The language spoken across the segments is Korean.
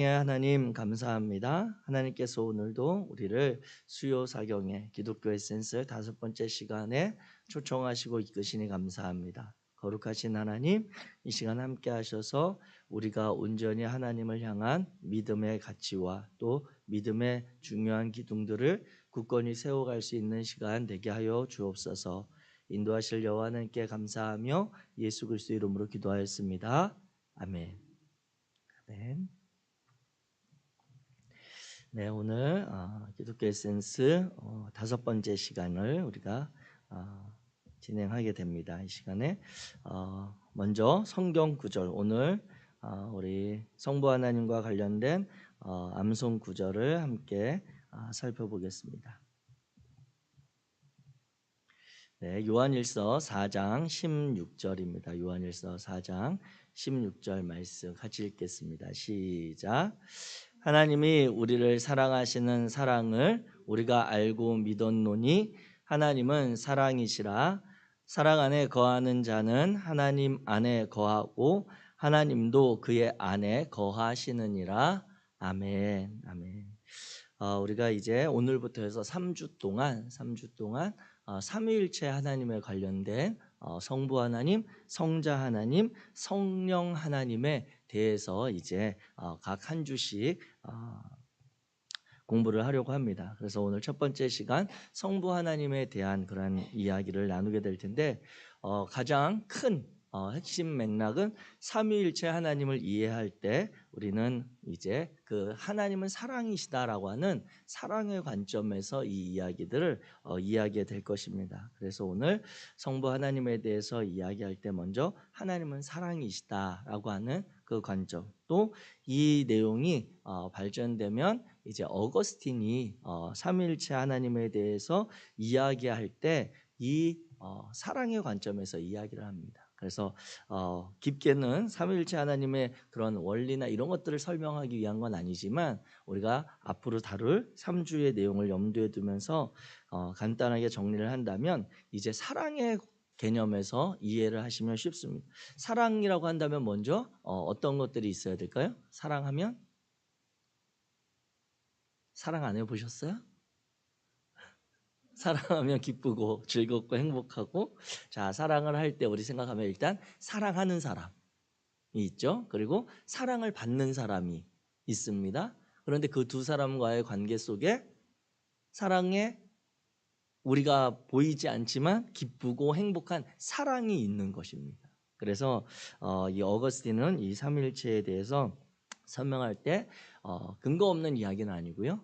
예, 하나님 감사합니다. 하나님께서 오늘도 우리를 수요 사경의 기독교 에센스 5번째 시간에 초청하시고 이끄시니 감사합니다. 거룩하신 하나님, 이 시간 함께 하셔서 우리가 온전히 하나님을 향한 믿음의 가치와 또 믿음의 중요한 기둥들을 굳건히 세워갈 수 있는 시간 되게 하여 주옵소서. 인도하실 여호와 하나님께 감사하며 예수 그리스도 이름으로 기도하였습니다. 아멘. 아멘. 네, 오늘 기독교 에센스 5번째 시간을 우리가 어, 진행하게 됩니다. 이 시간에 먼저 성경 구절, 오늘 우리 성부 하나님과 관련된 암송 구절을 함께 살펴보겠습니다. 네, 요한일서 4장 16절입니다. 요한일서 4장 16절 말씀 같이 읽겠습니다. 시작. 하나님이 우리를 사랑하시는 사랑을 우리가 알고 믿었노니 하나님은 사랑이시라. 사랑 안에 거하는 자는 하나님 안에 거하고 하나님도 그의 안에 거하시느니라. 아멘. 아멘. 우리가 이제 오늘부터 해서 3주 동안 삼위일체 하나님에 관련된 성부 하나님, 성자 하나님, 성령 하나님에 대해서 이제 각 한 주씩 공부를 하려고 합니다. 그래서 오늘 첫 번째 시간 성부 하나님에 대한 그런 이야기를 나누게 될 텐데 가장 큰 핵심 맥락은 삼위일체 하나님을 이해할 때 우리는 이제 그 하나님은 사랑이시다라고 하는 사랑의 관점에서 이 이야기들을 이야기해 될 것입니다. 그래서 오늘 성부 하나님에 대해서 이야기할 때 먼저 하나님은 사랑이시다라고 하는 그 관점, 또 이 내용이 발전되면 이제 어거스틴이 삼위일체 하나님에 대해서 이야기할 때 이 사랑의 관점에서 이야기를 합니다. 그래서 깊게는 삼위일체 하나님의 그런 원리나 이런 것들을 설명하기 위한 건 아니지만 우리가 앞으로 다룰 3주의 내용을 염두에 두면서 간단하게 정리를 한다면 이제 사랑의 개념에서 이해를 하시면 쉽습니다. 사랑이라고 한다면 먼저 어떤 것들이 있어야 될까요? 사랑하면 사랑 안 해보셨어요? 사랑하면 기쁘고 즐겁고 행복하고, 자, 사랑을 할 때 우리 생각하면 일단 사랑하는 사람이 있죠. 그리고 사랑을 받는 사람이 있습니다. 그런데 그 두 사람과의 관계 속에 사랑에 우리가 보이지 않지만 기쁘고 행복한 사랑이 있는 것입니다. 그래서 이 어거스틴은 이 삼일체에 대해서 설명할 때 근거 없는 이야기는 아니고요.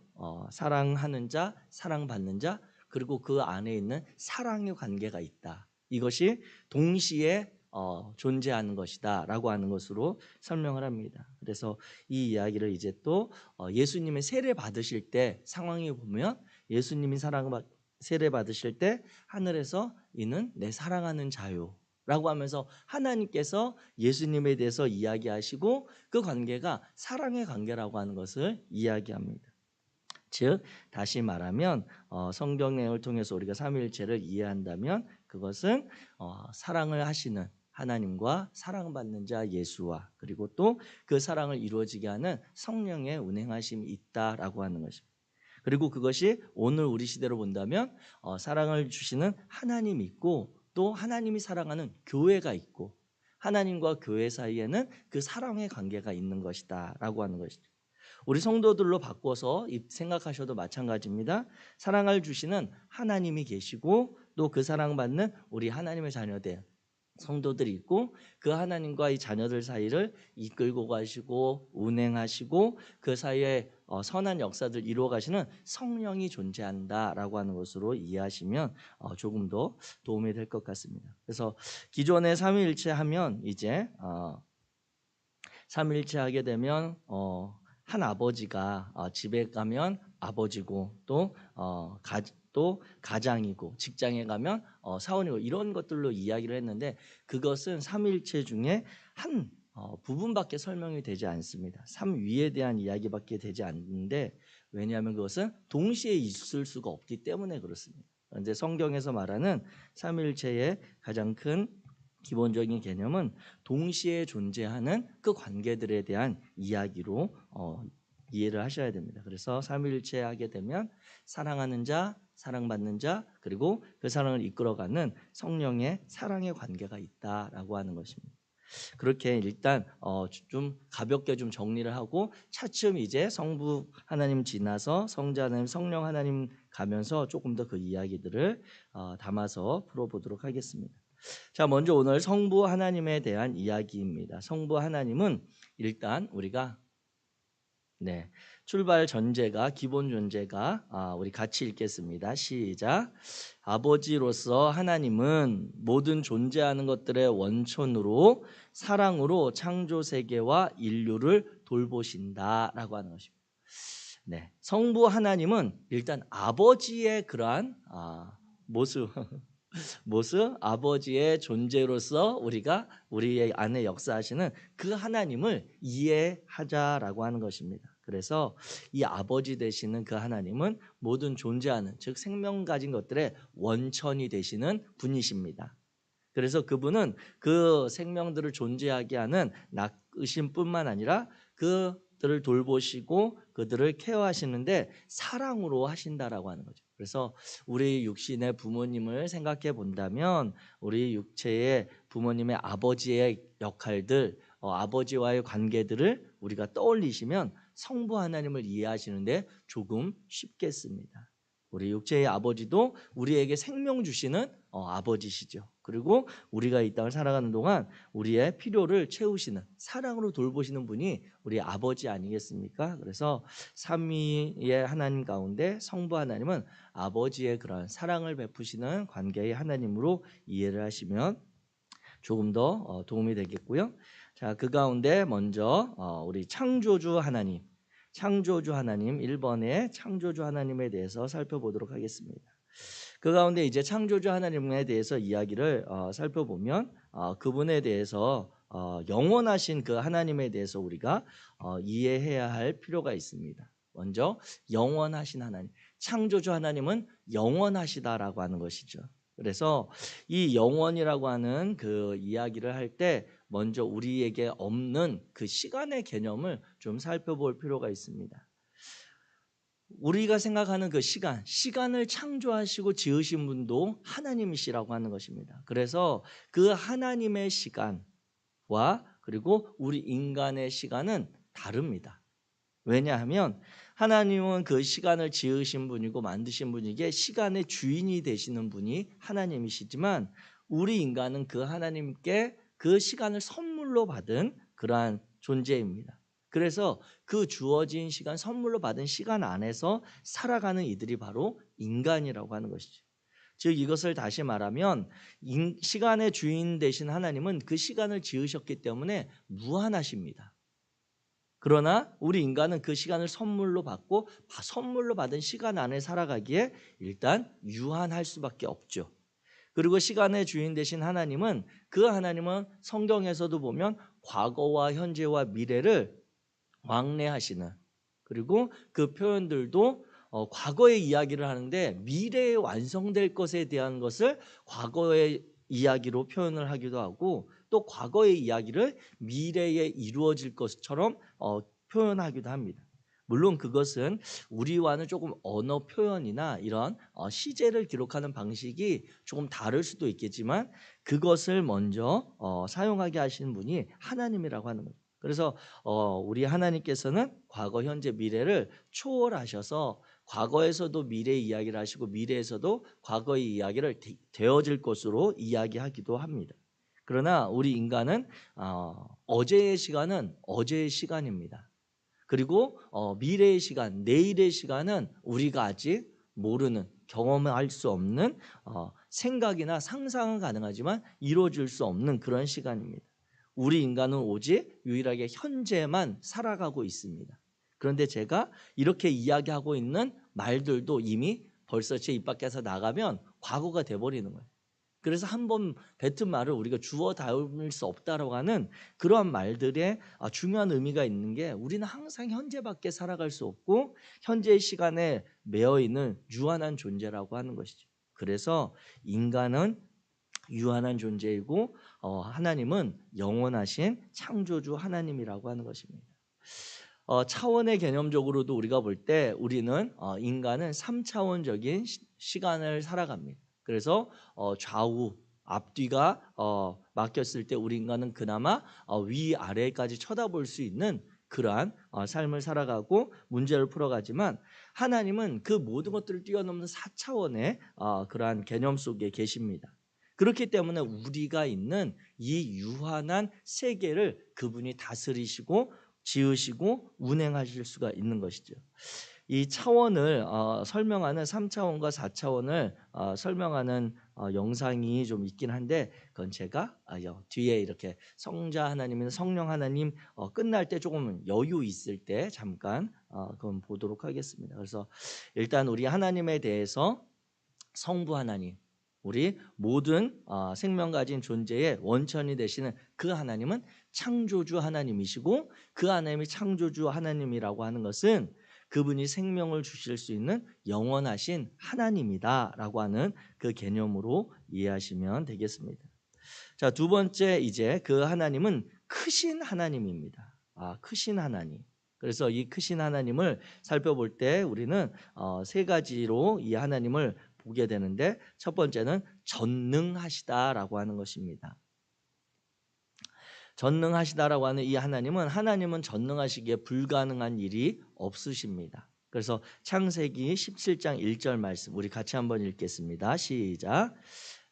사랑하는 자, 사랑받는 자, 그리고 그 안에 있는 사랑의 관계가 있다. 이것이 동시에 존재하는 것이다라고 하는 것으로 설명을 합니다. 그래서 이 이야기를 이제 또 예수님의 세례 받으실 때 상황에 보면 예수님이 세례 받으실 때 하늘에서 이는 내 사랑하는 자요라고 하면서 하나님께서 예수님에 대해서 이야기하시고 그 관계가 사랑의 관계라고 하는 것을 이야기합니다. 즉 다시 말하면 성경 내용을 통해서 우리가 삼위일체를 이해한다면 그것은 사랑을 하시는 하나님과 사랑받는 자 예수와 그리고 또 그 사랑을 이루어지게 하는 성령의 운행하심이 있다라고 하는 것입니다. 그리고 그것이 오늘 우리 시대로 본다면 사랑을 주시는 하나님이 있고 또 하나님이 사랑하는 교회가 있고 하나님과 교회 사이에는 그 사랑의 관계가 있는 것이다라고 하는 것이죠. 우리 성도들로 바꿔서 생각하셔도 마찬가지입니다. 사랑을 주시는 하나님이 계시고 또 그 사랑받는 우리 하나님의 자녀들 성도들이 있고 그 하나님과 이 자녀들 사이를 이끌고 가시고 운행하시고 그 사이에 선한 역사들 이루어 가시는 성령이 존재한다라고 하는 것으로 이해하시면 조금 더 도움이 될 것 같습니다. 그래서 기존의 삼위일체 하면 이제 삼위일체 하게 되면 한 아버지가 집에 가면 아버지고 또 가장이고 직장에 가면 사원이고 이런 것들로 이야기를 했는데 그것은 삼위일체 중에 한 부분밖에 설명이 되지 않습니다. 삼위에 대한 이야기밖에 되지 않는데 왜냐하면 그것은 동시에 있을 수가 없기 때문에 그렇습니다. 그런데 성경에서 말하는 삼위일체의 가장 큰 기본적인 개념은 동시에 존재하는 그 관계들에 대한 이야기로 이해를 하셔야 됩니다. 그래서 삼위일체 하게 되면 사랑하는 자, 사랑받는 자, 그리고 그 사랑을 이끌어가는 성령의 사랑의 관계가 있다라고 하는 것입니다. 그렇게 일단 좀 가볍게 좀 정리를 하고 차츰 이제 성부 하나님 지나서 성자 하나님, 성령 하나님 가면서 조금 더 그 이야기들을 담아서 풀어보도록 하겠습니다. 자, 먼저 오늘 성부 하나님에 대한 이야기입니다. 성부 하나님은 일단 우리가 출발 전제가 기본 존재가 우리 같이 읽겠습니다. 시작. 아버지로서 하나님은 모든 존재하는 것들의 원천으로 사랑으로 창조 세계와 인류를 돌보신다라고 하는 것입니다. 성부 하나님은 일단 아버지의 그러한 모습 아버지의 존재로서 우리가 우리의 안에 역사하시는 그 하나님을 이해하자라고 하는 것입니다. 그래서 이 아버지 되시는 그 하나님은 모든 존재하는, 즉 생명 가진 것들의 원천이 되시는 분이십니다. 그래서 그분은 그 생명들을 존재하게 하는 낳으심뿐만 아니라 그들을 돌보시고 그들을 케어하시는데 사랑으로 하신다라고 하는 거죠. 그래서 우리 육신의 부모님을 생각해 본다면 우리 육체의 부모님의 아버지의 역할들, 아버지와의 관계들을 우리가 떠올리시면 성부 하나님을 이해하시는데 조금 쉽겠습니다. 우리 육체의 아버지도 우리에게 생명 주시는 아버지시죠. 그리고 우리가 이 땅을 살아가는 동안 우리의 필요를 채우시는, 사랑으로 돌보시는 분이 우리 아버지 아니겠습니까? 그래서 삼위의 하나님 가운데 성부 하나님은 아버지의 그런 사랑을 베푸시는 관계의 하나님으로 이해를 하시면 조금 더 도움이 되겠고요. 자, 그 가운데 먼저 우리 창조주 하나님 1번의 창조주 하나님에 대해서 살펴보도록 하겠습니다. 그 가운데 이제 창조주 하나님에 대해서 이야기를 살펴보면 그분에 대해서 영원하신 그 하나님에 대해서 우리가 이해해야 할 필요가 있습니다. 먼저 영원하신 하나님, 창조주 하나님은 영원하시다라고 하는 것이죠. 그래서 이 영원이라고 하는 그 이야기를 할 때 먼저 우리에게 없는 그 시간의 개념을 좀 살펴볼 필요가 있습니다. 우리가 생각하는 그 시간을 창조하시고 지으신 분도 하나님이시라고 하는 것입니다. 그래서 그 하나님의 시간과 그리고 우리 인간의 시간은 다릅니다. 왜냐하면 하나님은 그 시간을 지으신 분이고 만드신 분이기에 시간의 주인이 되시는 분이 하나님이시지만 우리 인간은 그 하나님께 그 시간을 선물로 받은 그러한 존재입니다. 그래서 그 주어진 시간, 선물로 받은 시간 안에서 살아가는 이들이 바로 인간이라고 하는 것이죠. 즉 이것을 다시 말하면 시간의 주인 되신 하나님은 그 시간을 지으셨기 때문에 무한하십니다. 그러나 우리 인간은 그 시간을 선물로 받고 선물로 받은 시간 안에 살아가기에 일단 유한할 수밖에 없죠. 그리고 시간의 주인 되신 하나님은 그 하나님은 성경에서도 보면 과거와 현재와 미래를 왕래하시는, 그리고 그 표현들도 과거의 이야기를 하는데 미래에 완성될 것에 대한 것을 과거의 이야기로 표현을 하기도 하고 또 과거의 이야기를 미래에 이루어질 것처럼 표현하기도 합니다. 물론 그것은 우리와는 조금 언어 표현이나 이런 시제를 기록하는 방식이 조금 다를 수도 있겠지만 그것을 먼저 사용하게 하시는 분이 하나님이라고 하는 거죠. 그래서 우리 하나님께서는 과거, 현재, 미래를 초월하셔서 과거에서도 미래 이야기를 하시고 미래에서도 과거의 이야기를 되어질 것으로 이야기하기도 합니다. 그러나 우리 인간은 어제의 시간은 어제의 시간입니다. 그리고 미래의 시간, 내일의 시간은 우리가 아직 모르는, 경험할 수 없는 생각이나 상상은 가능하지만 이루어질 수 없는 그런 시간입니다. 우리 인간은 오직 유일하게 현재만 살아가고 있습니다. 그런데 제가 이렇게 이야기하고 있는 말들도 이미 벌써 제 입 밖에서 나가면 과거가 돼버리는 거예요. 그래서 한번 뱉은 말을 우리가 주워 담을 수 없다라고 하는 그러한 말들의 중요한 의미가 있는 게 우리는 항상 현재밖에 살아갈 수 없고 현재의 시간에 매여 있는 유한한 존재라고 하는 것이죠. 그래서 인간은 유한한 존재이고 하나님은 영원하신 창조주 하나님이라고 하는 것입니다. 차원의 개념적으로도 우리가 볼 때 우리는 인간은 3차원적인 시간을 살아갑니다. 그래서 좌우 앞뒤가 막혔을 때 우리 인간은 그나마 위아래까지 쳐다볼 수 있는 그러한 삶을 살아가고 문제를 풀어가지만 하나님은 그 모든 것들을 뛰어넘는 4차원의 그러한 개념 속에 계십니다. 그렇기 때문에 우리가 있는 이 유한한 세계를 그분이 다스리시고 지으시고 운행하실 수가 있는 것이죠. 이 차원을 설명하는 3차원과 4차원을 설명하는 영상이 좀 있긴 한데 그건 제가 뒤에 이렇게 성자 하나님이나 성령 하나님 끝날 때 조금 여유 있을 때 잠깐 그건 보도록 하겠습니다. 그래서 일단 우리 하나님에 대해서 성부 하나님, 우리 모든 생명 가진 존재의 원천이 되시는 그 하나님은 창조주 하나님이시고 그 하나님이 창조주 하나님이라고 하는 것은 그분이 생명을 주실 수 있는 영원하신 하나님이다라고 하는 그 개념으로 이해하시면 되겠습니다. 자, 두 번째 이제 그 하나님은 크신 하나님입니다. 크신 하나님. 그래서 이 크신 하나님을 살펴볼 때 우리는 세 가지로 이 하나님을 보게 되는데 첫 번째는 전능하시다라고 하는 것입니다. 전능하시다라고 하는 이 하나님은 전능하시기에 불가능한 일이 없으십니다. 그래서 창세기 17장 1절 말씀 우리 같이 한번 읽겠습니다. 시작.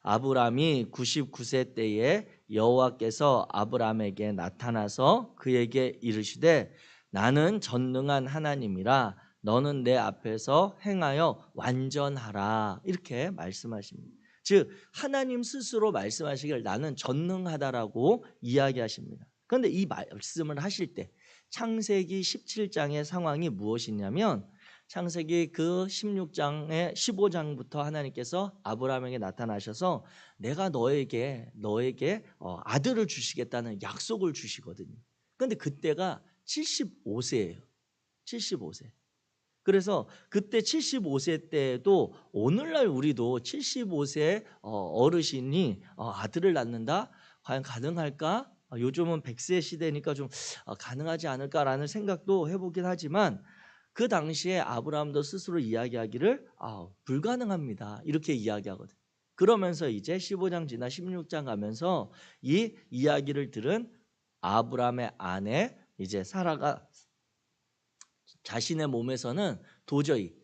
아브람이 99세 때에 여호와께서 아브람에게 나타나서 그에게 이르시되 나는 전능한 하나님이라 너는 내 앞에서 행하여 완전하라 이렇게 말씀하십니다. 즉 하나님 스스로 말씀하시길 나는 전능하다라고 이야기하십니다. 그런데 이 말씀을 하실 때 창세기 17장의 상황이 무엇이냐면 창세기 그 16장의 15장부터 하나님께서 아브라함에게 나타나셔서 내가 너에게 아들을 주시겠다는 약속을 주시거든요. 그런데 그때가 75세예요. 75세. 그래서 그때 75세 때에도 오늘날 우리도 75세 어르신이 아들을 낳는다? 과연 가능할까? 요즘은 100세 시대니까 좀 가능하지 않을까라는 생각도 해보긴 하지만 그 당시에 아브라함도 스스로 이야기하기를 불가능합니다. 이렇게 이야기하거든요. 그러면서 이제 15장 지나 16장 가면서 이 이야기를 들은 아브라함의 아내 이제 사라가 자신의 몸에서는 도저히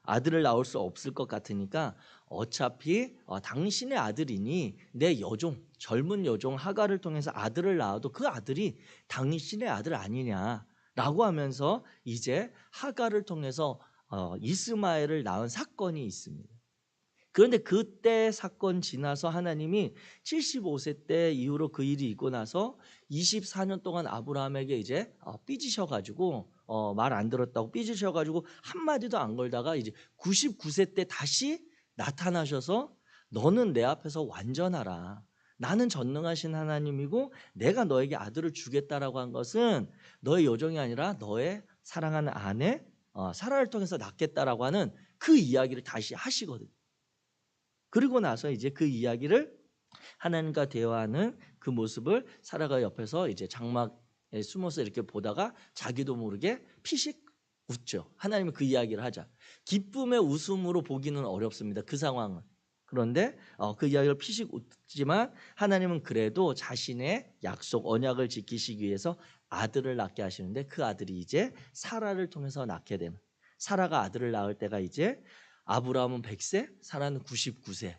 아들을 낳을 수 없을 것 같으니까 어차피 당신의 아들이니 내 여종 젊은 여종 하갈을 통해서 아들을 낳아도 그 아들이 당신의 아들 아니냐라고 하면서 이제 하갈을 통해서 이스마엘을 낳은 사건이 있습니다. 그런데 그때 사건 지나서 하나님이 75세 때 이후로 그 일이 있고 나서 24년 동안 아브라함에게 이제 삐지셔가지고 말 안 들었다고 삐지셔가지고 한마디도 안 걸다가 이제 99세 때 다시 나타나셔서 너는 내 앞에서 완전하라. 나는 전능하신 하나님이고 내가 너에게 아들을 주겠다라고 한 것은 너의 여종이 아니라 너의 사랑하는 아내 사라를 통해서 낳겠다라고 하는 그 이야기를 다시 하시거든요. 그리고 나서 이제 그 이야기를 하나님과 대화하는 그 모습을 사라가 옆에서 이제 장막에 숨어서 이렇게 보다가 자기도 모르게 피식 웃죠. 하나님이 그 이야기를 하자. 기쁨의 웃음으로 보기는 어렵습니다. 그 상황은. 그런데 그 이야기를 피식 웃지만 하나님은 그래도 자신의 약속 언약을 지키시기 위해서 아들을 낳게 하시는데 그 아들이 이제 사라를 통해서 낳게 되는 사라가 아들을 낳을 때가 이제 아브라함은 100세, 사라는 99세.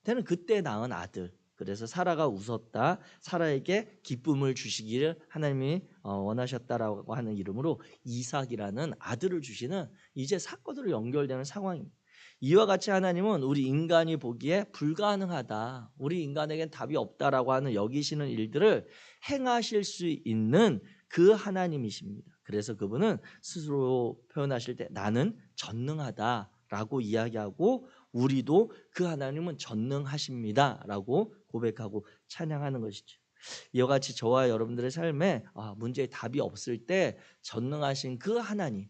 때는 그때 낳은 아들. 그래서 사라가 웃었다. 사라에게 기쁨을 주시기를 하나님이 원하셨다라고 하는 이름으로 이삭이라는 아들을 주시는 이제 사건으로 연결되는 상황입니다. 이와 같이 하나님은 우리 인간이 보기에 불가능하다. 우리 인간에겐 답이 없다라고 하는 여기시는 일들을 행하실 수 있는 그 하나님이십니다. 그래서 그분은 스스로 표현하실 때 나는 전능하다라고 이야기하고 우리도 그 하나님은 전능하십니다라고 고백하고 찬양하는 것이죠. 이와 같이 저와 여러분들의 삶에 문제의 답이 없을 때 전능하신 그 하나님,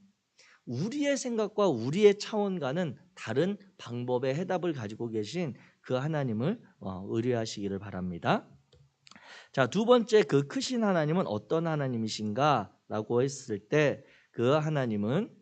우리의 생각과 우리의 차원과는 다른 방법의 해답을 가지고 계신 그 하나님을 의뢰하시기를 바랍니다. 자, 두 번째 그 크신 하나님은 어떤 하나님이신가라고 했을 때 그 하나님은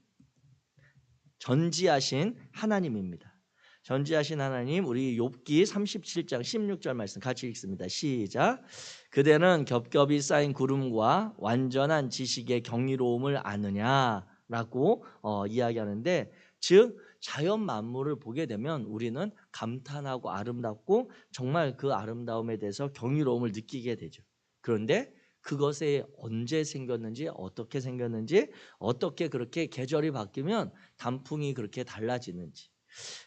전지하신 하나님입니다. 전지하신 하나님, 우리 욥기 37장 16절 말씀 같이 읽습니다. 시작. 그대는 겹겹이 쌓인 구름과 완전한 지식의 경이로움을 아느냐라고 이야기하는데, 즉 자연 만물을 보게 되면 우리는 감탄하고 아름답고 정말 그 아름다움에 대해서 경이로움을 느끼게 되죠. 그런데 그것이 언제 생겼는지, 어떻게 생겼는지, 어떻게 그렇게 계절이 바뀌면 단풍이 그렇게 달라지는지,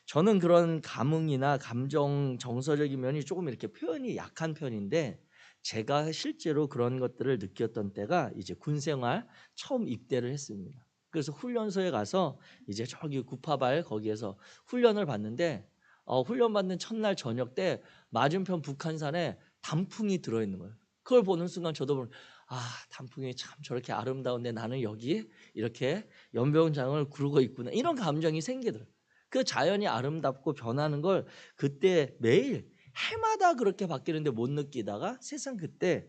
저는 그런 감흥이나 감정 정서적인 면이 조금 이렇게 표현이 약한 편인데, 제가 실제로 그런 것들을 느꼈던 때가 이제 군 생활 처음 입대를 했습니다. 그래서 훈련소에 가서 이제 저기 구파발 거기에서 훈련을 받는데, 훈련 받는 첫날 저녁 때 맞은편 북한산에 단풍이 들어있는 거예요. 그걸 보는 순간 저도 보면 단풍이 참 저렇게 아름다운데 나는 여기 이렇게 연병장을 구르고 있구나, 이런 감정이 생기더라고요. 그 자연이 아름답고 변하는 걸 그때 매일 해마다 그렇게 바뀌는데 못 느끼다가 세상 그때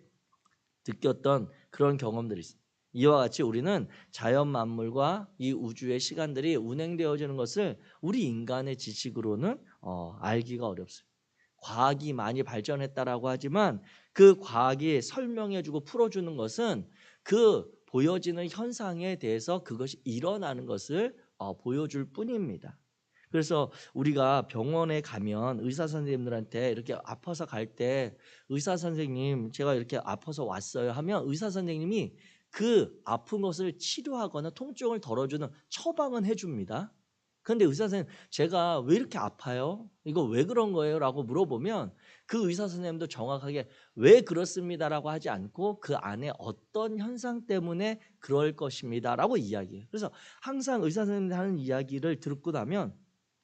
느꼈던 그런 경험들이 있습니다. 이와 같이 우리는 자연 만물과 이 우주의 시간들이 운행되어지는 것을 우리 인간의 지식으로는 알기가 어렵습니다. 과학이 많이 발전했다라고 하지만 그 과학이 설명해주고 풀어주는 것은 그 보여지는 현상에 대해서 그것이 일어나는 것을 보여줄 뿐입니다. 그래서 우리가 병원에 가면 의사 선생님들한테 이렇게 아파서 갈 때, 의사 선생님 제가 이렇게 아파서 왔어요 하면 의사 선생님이 그 아픈 것을 치료하거나 통증을 덜어주는 처방은 해줍니다. 그런데 의사 선생님, 제가 왜 이렇게 아파요? 이거 왜 그런 거예요? 라고 물어보면 그 의사 선생님도 정확하게 왜 그렇습니다라고 하지 않고 그 안에 어떤 현상 때문에 그럴 것입니다 라고 이야기해요. 그래서 항상 의사 선생님들 하는 이야기를 듣고 나면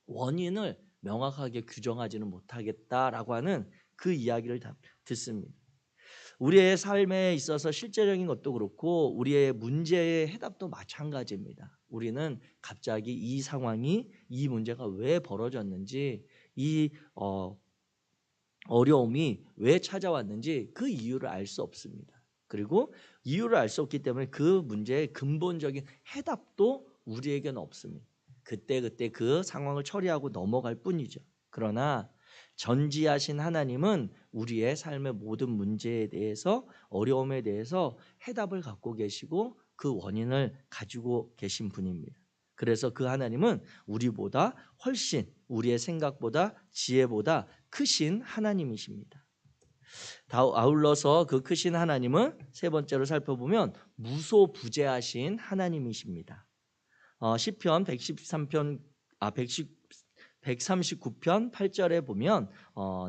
원인을 명확하게 규정하지는 못하겠다라고 하는 그 이야기를 듣습니다. 우리의 삶에 있어서 실제적인 것도 그렇고 우리의 문제의 해답도 마찬가지입니다. 우리는 갑자기 이 상황이, 이 문제가 왜 벌어졌는지, 이 어려움이 왜 찾아왔는지 그 이유를 알 수 없습니다. 그리고 이유를 알 수 없기 때문에 그 문제의 근본적인 해답도 우리에게는 없습니다. 그때 그 상황을 처리하고 넘어갈 뿐이죠. 그러나 전지하신 하나님은 우리의 삶의 모든 문제에 대해서, 어려움에 대해서 해답을 갖고 계시고 그 원인을 가지고 계신 분입니다. 그래서 그 하나님은 우리보다 훨씬, 우리의 생각보다, 지혜보다 크신 하나님이십니다. 아울러서 그 크신 하나님은 세 번째로 살펴보면 무소부재하신 하나님이십니다. 시편 113편 139편 8절에 보면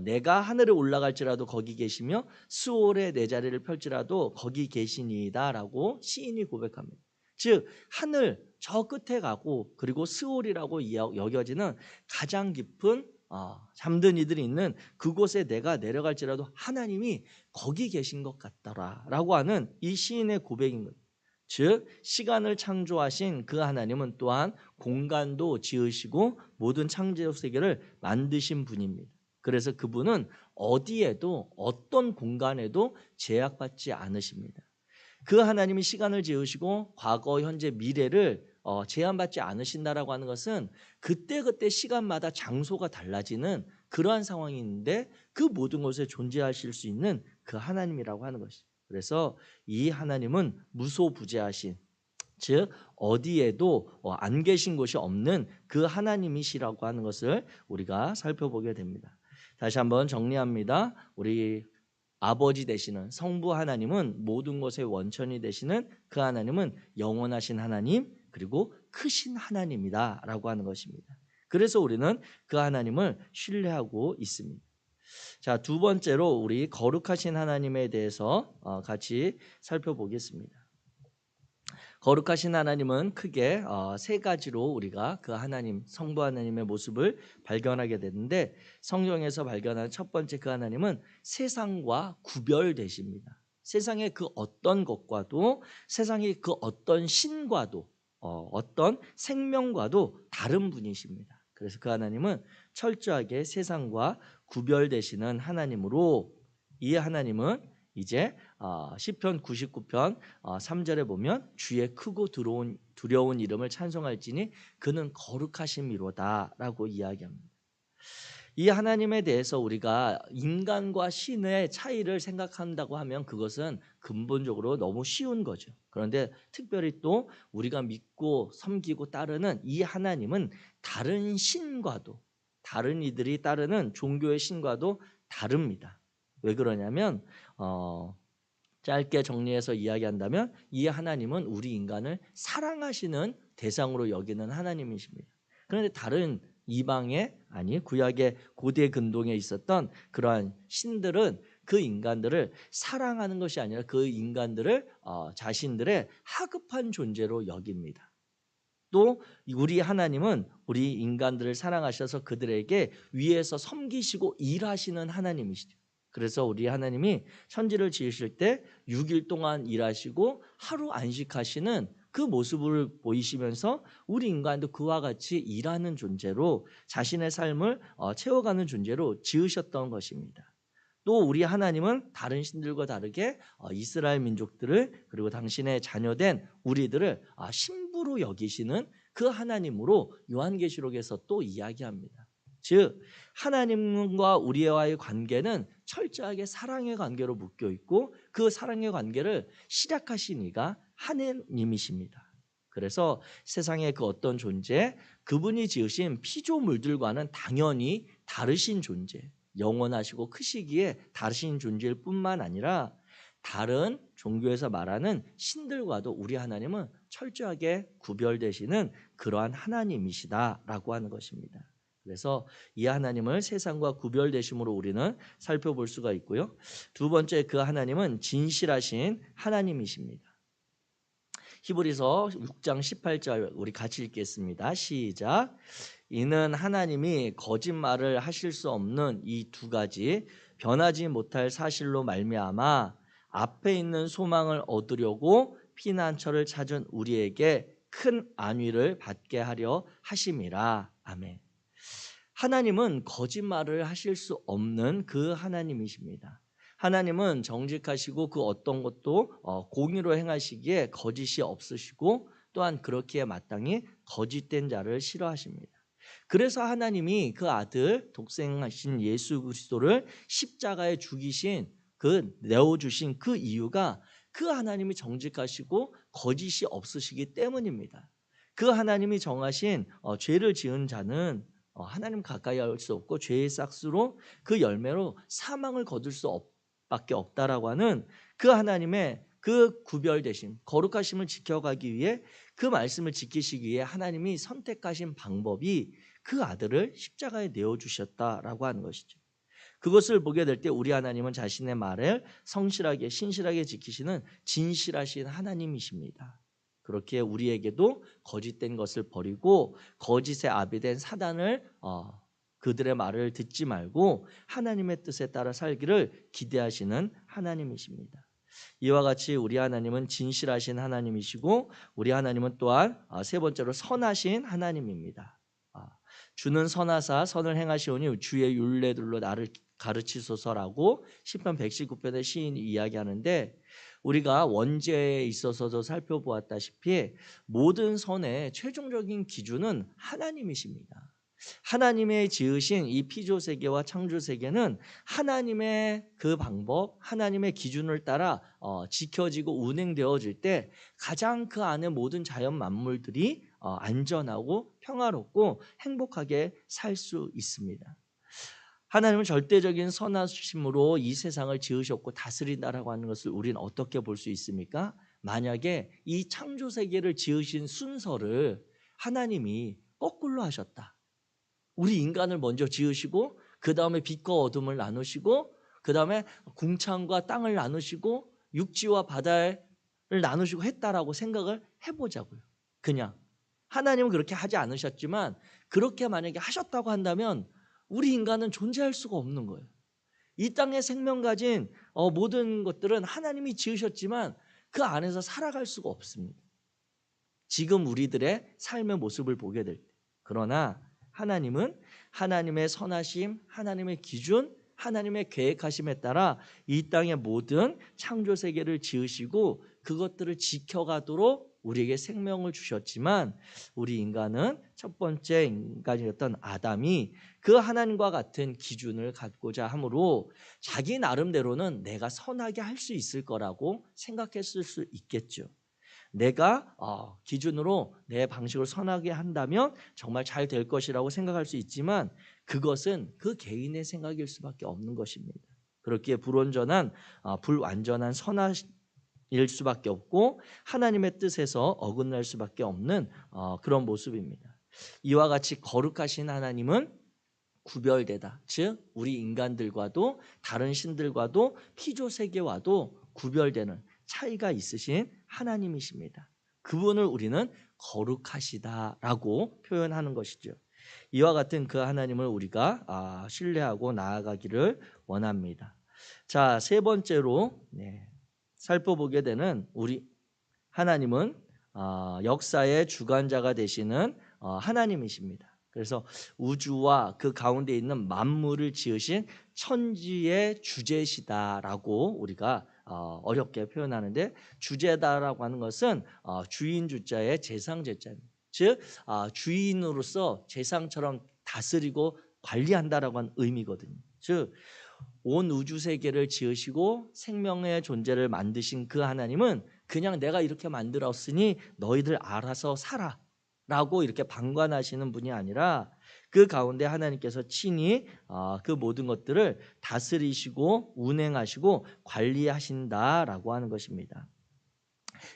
내가 하늘에 올라갈지라도 거기 계시며 수월에 내 자리를 펼지라도 거기 계시니이다라고 시인이 고백합니다. 즉 하늘 저 끝에 가고 그리고 스올이라고 여겨지는 가장 깊은 잠든 이들이 있는 그곳에 내가 내려갈지라도 하나님이 거기 계신 것 같더라라고 하는 이 시인의 고백인 거예요. 즉 시간을 창조하신 그 하나님은 또한 공간도 지으시고 모든 창조 세계를 만드신 분입니다. 그래서 그분은 어디에도, 어떤 공간에도 제약받지 않으십니다. 그 하나님이 시간을 지으시고 과거, 현재, 미래를 제한받지 않으신다라고 하는 것은 그때그때 시간마다 장소가 달라지는 그러한 상황이 있는데 그 모든 곳에 존재하실 수 있는 그 하나님이라고 하는 것이죠. 그래서 이 하나님은 무소부재하신, 즉 어디에도 안 계신 곳이 없는 그 하나님이시라고 하는 것을 우리가 살펴보게 됩니다. 다시 한번 정리합니다. 우리 아버지 되시는 성부 하나님은 모든 것의 원천이 되시는 그 하나님은 영원하신 하나님, 그리고 크신 하나님이다 라고 하는 것입니다. 그래서 우리는 그 하나님을 신뢰하고 있습니다. 자, 두 번째로 우리 거룩하신 하나님에 대해서 같이 살펴보겠습니다. 거룩하신 하나님은 크게 세 가지로 우리가 그 하나님, 성부 하나님의 모습을 발견하게 되는데, 성경에서 발견한 첫 번째 그 하나님은 세상과 구별되십니다. 세상의 그 어떤 것과도, 세상의 그 어떤 신과도, 어떤 생명과도 다른 분이십니다. 그래서 그 하나님은 철저하게 세상과 구별되시는 하나님으로 이 하나님은 이제 시편 99편 3절에 보면 주의 크고 두려운 이름을 찬송할지니 그는 거룩하심이로다라고 이야기합니다. 이 하나님에 대해서 우리가 인간과 신의 차이를 생각한다고 하면 그것은 근본적으로 너무 쉬운 거죠. 그런데 특별히 또 우리가 믿고 섬기고 따르는 이 하나님은 다른 신과도, 다른 이들이 따르는 종교의 신과도 다릅니다. 왜 그러냐면 짧게 정리해서 이야기한다면 이 하나님은 우리 인간을 사랑하시는 대상으로 여기는 하나님이십니다. 그런데 다른 이방의 구약의 고대 근동에 있었던 그러한 신들은 그 인간들을 사랑하는 것이 아니라 그 인간들을 자신들의 하급한 존재로 여깁니다. 또 우리 하나님은 우리 인간들을 사랑하셔서 그들에게 위에서 섬기시고 일하시는 하나님이시죠. 그래서 우리 하나님이 천지를 지으실 때 6일 동안 일하시고 하루 안식하시는 그 모습을 보이시면서 우리 인간도 그와 같이 일하는 존재로 자신의 삶을 채워가는 존재로 지으셨던 것입니다. 또 우리 하나님은 다른 신들과 다르게 이스라엘 민족들을 그리고 당신의 자녀된 우리들을 신부로 여기시는 그 하나님으로 요한계시록에서 또 이야기합니다. 즉 하나님과 우리와의 관계는 철저하게 사랑의 관계로 묶여 있고 그 사랑의 관계를 시작하신 이가 하나님이십니다. 그래서 세상의 그 어떤 존재, 그분이 지으신 피조물들과는 당연히 다르신 존재, 영원하시고 크시기에 다르신 존재일 뿐만 아니라 다른 종교에서 말하는 신들과도 우리 하나님은 철저하게 구별되시는 그러한 하나님이시다라고 하는 것입니다. 그래서 이 하나님을 세상과 구별되심으로 우리는 살펴볼 수가 있고요. 두 번째, 그 하나님은 진실하신 하나님이십니다. 히브리서 6장 18절 우리 같이 읽겠습니다. 시작. 이는 하나님이 거짓말을 하실 수 없는 이 두 가지 변하지 못할 사실로 말미암아 앞에 있는 소망을 얻으려고 피난처를 찾은 우리에게 큰 안위를 받게 하려 하심이라. 아멘. 하나님은 거짓말을 하실 수 없는 그 하나님이십니다. 하나님은 정직하시고 그 어떤 것도 공의로 행하시기에 거짓이 없으시고 또한 그렇기에 마땅히 거짓된 자를 싫어하십니다. 그래서 하나님이 그 아들 독생하신 예수 그리스도를 십자가에 죽이신 내어주신 그 이유가 그 하나님이 정직하시고 거짓이 없으시기 때문입니다. 그 하나님이 정하신 죄를 지은 자는 하나님 가까이 할 수 없고 죄의 싹수로 그 열매로 사망을 거둘 수밖에 없다라고 하는 그 하나님의 그 구별되심, 거룩하심을 지켜가기 위해 그 말씀을 지키시기 위해 하나님이 선택하신 방법이 그 아들을 십자가에 내어주셨다라고 하는 것이죠. 그것을 보게 될 때 우리 하나님은 자신의 말을 성실하게 신실하게 지키시는 진실하신 하나님이십니다. 그렇게 우리에게도 거짓된 것을 버리고 거짓의 아비 된 사단을 그들의 말을 듣지 말고 하나님의 뜻에 따라 살기를 기대하시는 하나님이십니다. 이와 같이 우리 하나님은 진실하신 하나님이시고 우리 하나님은 또한 세 번째로 선하신 하나님입니다. 주는 선하사 선을 행하시오니 주의 율례들로 나를 가르치소서라고 시편 119편의 시인이 이야기하는데 우리가 원죄에 있어서도 살펴보았다시피 모든 선의 최종적인 기준은 하나님이십니다. 하나님의 지으신 이 피조세계와 창조세계는 하나님의 그 방법, 하나님의 기준을 따라 지켜지고 운행되어질 때 가장 그 안에 모든 자연 만물들이 안전하고 평화롭고 행복하게 살 수 있습니다. 하나님은 절대적인 선하심으로 이 세상을 지으셨고 다스린다라고 하는 것을 우리는 어떻게 볼 수 있습니까? 만약에 이 창조세계를 지으신 순서를 하나님이 거꾸로 하셨다. 우리 인간을 먼저 지으시고 그 다음에 빛과 어둠을 나누시고 그 다음에 궁창과 땅을 나누시고 육지와 바다를 나누시고 했다라고 생각을 해보자고요. 그냥 하나님은 그렇게 하지 않으셨지만 그렇게 만약에 하셨다고 한다면 우리 인간은 존재할 수가 없는 거예요. 이 땅에 생명 가진 모든 것들은 하나님이 지으셨지만 그 안에서 살아갈 수가 없습니다. 지금 우리들의 삶의 모습을 보게 될 때. 그러나 하나님은 하나님의 선하심, 하나님의 기준, 하나님의 계획하심에 따라 이 땅의 모든 창조 세계를 지으시고 그것들을 지켜가도록 우리에게 생명을 주셨지만 우리 인간은 첫 번째 인간이었던 아담이 그 하나님과 같은 기준을 갖고자 하므로 자기 나름대로는 내가 선하게 할 수 있을 거라고 생각했을 수 있겠죠. 내가 기준으로 내 방식을 선하게 한다면 정말 잘 될 것이라고 생각할 수 있지만 그것은 그 개인의 생각일 수밖에 없는 것입니다. 그렇기에 불완전한 불완전한 선일 수밖에 없고 하나님의 뜻에서 어긋날 수밖에 없는 그런 모습입니다. 이와 같이 거룩하신 하나님은 구별되다. 즉 우리 인간들과도 다른 신들과도 피조 세계와도 구별되는 차이가 있으신 하나님이십니다. 그분을 우리는 거룩하시다라고 표현하는 것이죠. 이와 같은 그 하나님을 우리가 신뢰하고 나아가기를 원합니다. 자, 세 번째로 살펴보게 되는 우리 하나님은 역사의 주관자가 되시는 하나님이십니다. 그래서 우주와 그 가운데 있는 만물을 지으신 천지의 주제시다라고 우리가 어렵게 표현하는데, 주제다라고 하는 것은 주인 주자의 재상 제자입니다. 즉 주인으로서 재상처럼 다스리고 관리한다라고 하는 의미거든요. 즉 온 우주 세계를 지으시고 생명의 존재를 만드신 그 하나님은 그냥 내가 이렇게 만들었으니 너희들 알아서 살아 라고 이렇게 방관하시는 분이 아니라 그 가운데 하나님께서 친히 그 모든 것들을 다스리시고 운행하시고 관리하신다라고 하는 것입니다.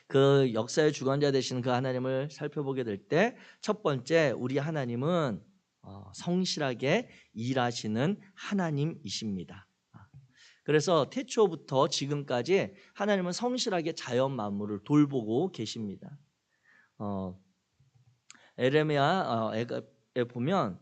그 역사의 주관자 되시는 그 하나님을 살펴보게 될 때 첫 번째, 우리 하나님은 성실하게 일하시는 하나님이십니다. 그래서 태초부터 지금까지 하나님은 성실하게 자연 만물을 돌보고 계십니다. 에레미야에 보면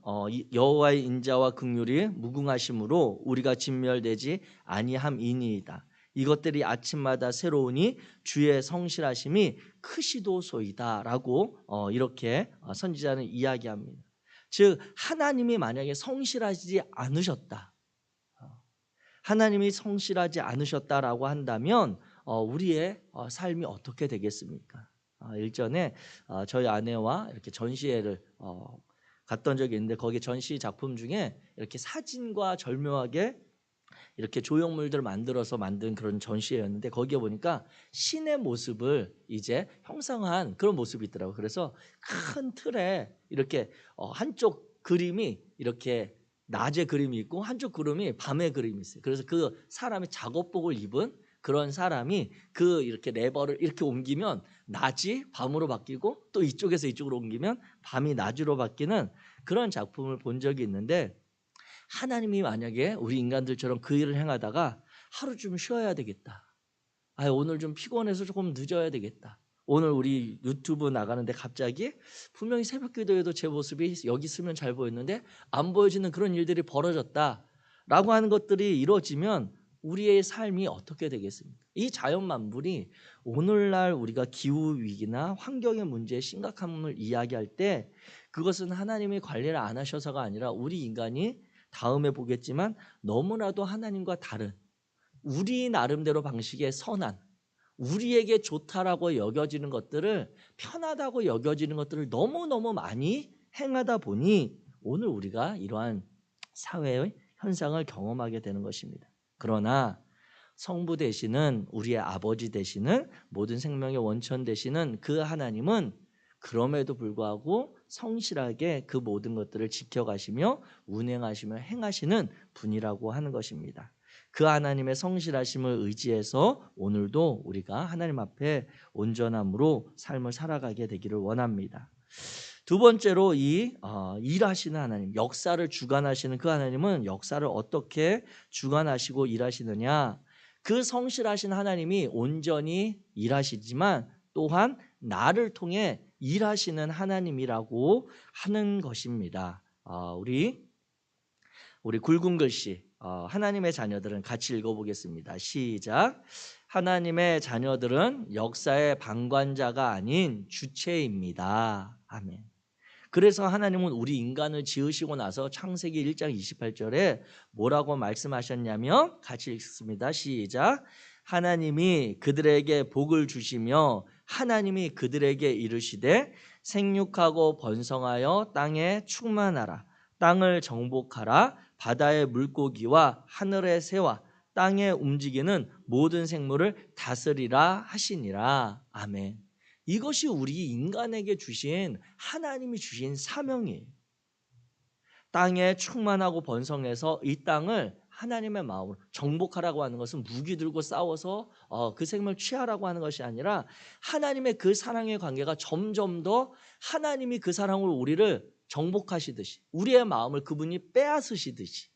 여호와의 인자와 긍휼이 무궁하심으로 우리가 진멸되지 아니함이니이다. 이것들이 아침마다 새로우니 주의 성실하심이 크시도소이다 라고 이렇게 선지자는 이야기합니다. 즉 하나님이 만약에 성실하지 않으셨다, 하나님이 성실하지 않으셨다라고 한다면 우리의 삶이 어떻게 되겠습니까? 일전에 저희 아내와 이렇게 전시회를 갔던 적이 있는데 거기 전시 작품 중에 이렇게 사진과 절묘하게 이렇게 조형물들을 만들어서 만든 그런 전시회였는데 거기에 보니까 신의 모습을 이제 형상화한 그런 모습이 있더라고요. 그래서 큰 틀에 이렇게 한쪽 그림이 이렇게 낮에 그림이 있고 한쪽 그림이 밤에 그림이 있어요. 그래서 그 사람이 작업복을 입은 그런 사람이 그 이렇게 레버를 이렇게 옮기면 낮이 밤으로 바뀌고 또 이쪽에서 이쪽으로 옮기면 밤이 낮으로 바뀌는 그런 작품을 본 적이 있는데, 하나님이 만약에 우리 인간들처럼 그 일을 행하다가 하루 좀 쉬어야 되겠다, 오늘 좀 피곤해서 조금 늦어야 되겠다, 오늘 우리 유튜브 나가는데 갑자기 분명히 새벽 기도에도 제 모습이 여기 있으면 잘 보였는데 안 보여지는 그런 일들이 벌어졌다라고 하는 것들이 이루어지면 우리의 삶이 어떻게 되겠습니까? 이 자연 만물이 오늘날 우리가 기후 위기나 환경의 문제의 심각함을 이야기할 때 그것은 하나님이 관리를 안 하셔서가 아니라 우리 인간이 다음에 보겠지만 너무나도 하나님과 다른 우리 나름대로 방식의 선한, 우리에게 좋다라고 여겨지는 것들을, 편하다고 여겨지는 것들을 너무너무 많이 행하다 보니 오늘 우리가 이러한 사회의 현상을 경험하게 되는 것입니다. 그러나 성부 되시는 우리의 아버지 되시는 모든 생명의 원천 되시는 그 하나님은 그럼에도 불구하고 성실하게 그 모든 것들을 지켜가시며 운행하시며 행하시는 분이라고 하는 것입니다. 그 하나님의 성실하심을 의지해서 오늘도 우리가 하나님 앞에 온전함으로 삶을 살아가게 되기를 원합니다. 두 번째로 일하시는 하나님, 역사를 주관하시는 그 하나님은 역사를 어떻게 주관하시고 일하시느냐? 그 성실하신 하나님이 온전히 일하시지만 또한 나를 통해 일하시는 하나님이라고 하는 것입니다. 우리 굵은 글씨 하나님의 자녀들은 같이 읽어보겠습니다. 시작. 하나님의 자녀들은 역사의 방관자가 아닌 주체입니다. 아멘. 그래서 하나님은 우리 인간을 지으시고 나서 창세기 1장 28절에 뭐라고 말씀하셨냐면 같이 읽습니다. 시작. 하나님이 그들에게 복을 주시며 하나님이 그들에게 이르시되 생육하고 번성하여 땅에 충만하라. 땅을 정복하라. 바다의 물고기와 하늘의 새와 땅에 움직이는 모든 생물을 다스리라 하시니라. 아멘. 이것이 우리 인간에게 주신 하나님이 주신 사명이에요. 땅에 충만하고 번성해서 이 땅을 하나님의 마음으로 정복하라고 하는 것은 무기 들고 싸워서 그 생명을 취하라고 하는 것이 아니라 하나님의 그 사랑의 관계가 점점 더 하나님이 그 사랑으로 우리를 정복하시듯이 우리의 마음을 그분이 빼앗으시듯이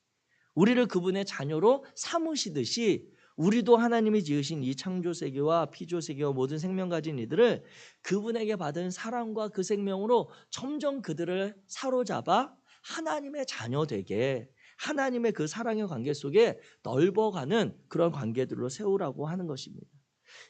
우리를 그분의 자녀로 삼으시듯이 우리도 하나님이 지으신 이 창조세계와 피조세계와 모든 생명 가진 이들을 그분에게 받은 사랑과 그 생명으로 점점 그들을 사로잡아 하나님의 자녀 되게 하나님의 그 사랑의 관계 속에 넓어가는 그런 관계들로 세우라고 하는 것입니다.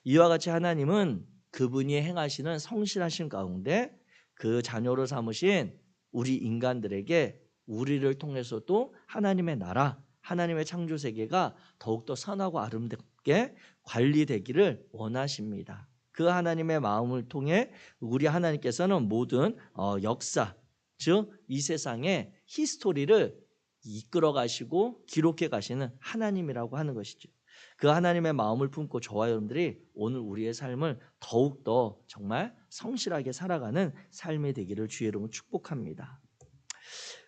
이와 같이 하나님은 그분이 행하시는 성실하신 가운데 그 자녀로 삼으신 우리 인간들에게 우리를 통해서도 하나님의 나라, 하나님의 창조세계가 더욱더 선하고 아름답게 관리되기를 원하십니다. 그 하나님의 마음을 통해 우리 하나님께서는 모든 역사, 즉 이 세상의 히스토리를 이끌어 가시고 기록해 가시는 하나님이라고 하는 것이죠. 그 하나님의 마음을 품고 저와 여러분들이 오늘 우리의 삶을 더욱더 정말 성실하게 살아가는 삶이 되기를 주의 이름으로 축복합니다.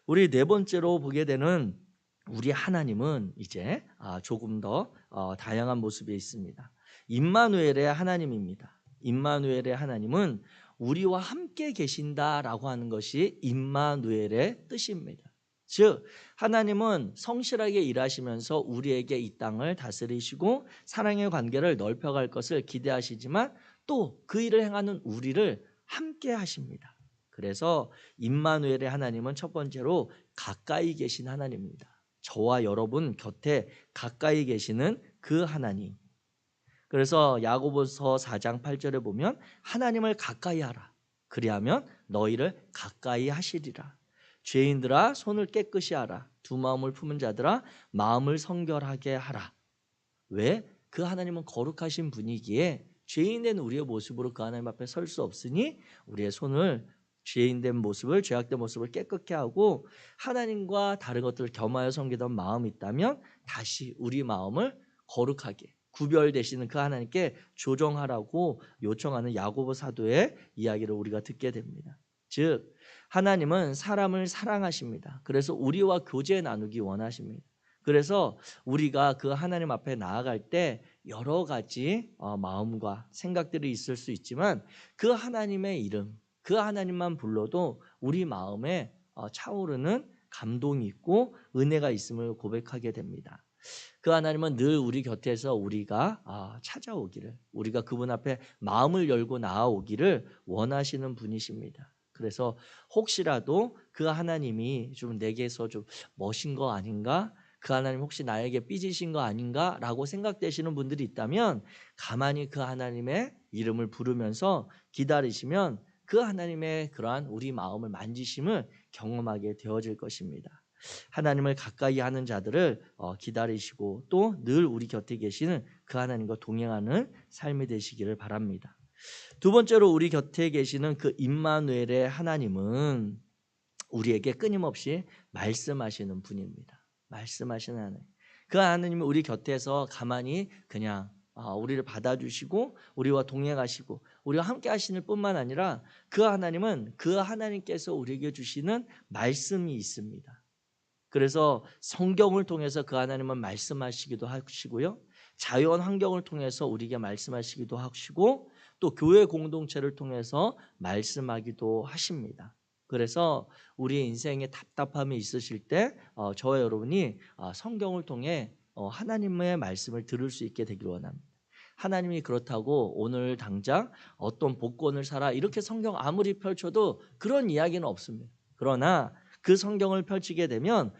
우리 네 번째로 보게 되는 우리 하나님은 이제 조금 더 다양한 모습이 있습니다. 임마누엘의 하나님입니다. 임마누엘의 하나님은 우리와 함께 계신다라고 하는 것이 임마누엘의 뜻입니다. 즉 하나님은 성실하게 일하시면서 우리에게 이 땅을 다스리시고 사랑의 관계를 넓혀갈 것을 기대하시지만 또 그 일을 행하는 우리를 함께 하십니다. 그래서 임마누엘의 하나님은 첫 번째로 가까이 계신 하나님입니다. 저와 여러분 곁에 가까이 계시는 그 하나님. 그래서 야고보서 4장 8절에 보면 하나님을 가까이 하라. 그리하면 너희를 가까이 하시리라. 죄인들아 손을 깨끗이 하라. 두 마음을 품은 자들아 마음을 성결하게 하라. 왜? 그 하나님은 거룩하신 분이기에 죄인된 우리의 모습으로 그 하나님 앞에 설 수 없으니 우리의 손을 죄인된 모습을 죄악된 모습을 깨끗게 하고 하나님과 다른 것들을 겸하여 섬기던 마음이 있다면 다시 우리 마음을 거룩하게 구별되시는 그 하나님께 조정하라고 요청하는 야고보 사도의 이야기를 우리가 듣게 됩니다. 즉 하나님은 사람을 사랑하십니다. 그래서 우리와 교제 나누기 원하십니다. 그래서 우리가 그 하나님 앞에 나아갈 때 여러 가지 마음과 생각들이 있을 수 있지만 그 하나님의 이름, 그 하나님만 불러도 우리 마음에 차오르는 감동이 있고 은혜가 있음을 고백하게 됩니다. 그 하나님은 늘 우리 곁에서 우리가 찾아오기를, 우리가 그분 앞에 마음을 열고 나아오기를 원하시는 분이십니다. 그래서 혹시라도 그 하나님이 좀 내게서 좀 멋인 거 아닌가? 그 하나님 혹시 나에게 삐지신 거 아닌가? 라고 생각되시는 분들이 있다면 가만히 그 하나님의 이름을 부르면서 기다리시면 그 하나님의 그러한 우리 마음을 만지심을 경험하게 되어질 것입니다. 하나님을 가까이 하는 자들을 기다리시고 또 늘 우리 곁에 계시는 그 하나님과 동행하는 삶이 되시기를 바랍니다. 두 번째로 우리 곁에 계시는 그 임마누엘의 하나님은 우리에게 끊임없이 말씀하시는 분입니다. 말씀하시는 하나님. 그 하나님은 우리 곁에서 가만히 그냥 우리를 받아주시고 우리와 동행하시고 우리와 함께 하시는 뿐만 아니라 그 하나님은 그 하나님께서 우리에게 주시는 말씀이 있습니다. 그래서 성경을 통해서 그 하나님은 말씀하시기도 하시고요. 자연 환경을 통해서 우리에게 말씀하시기도 하시고 또 교회 공동체를 통해서 말씀하기도 하십니다. 그래서 우리의 인생에 답답함이 있으실 때 저와 여러분이 성경을 통해 하나님의 말씀을 들을 수 있게 되길 원합니다. 하나님이 그렇다고 오늘 당장 어떤 복권을 사라 이렇게 성경 아무리 펼쳐도 그런 이야기는 없습니다. 그러나 그 성경을 펼치게 되면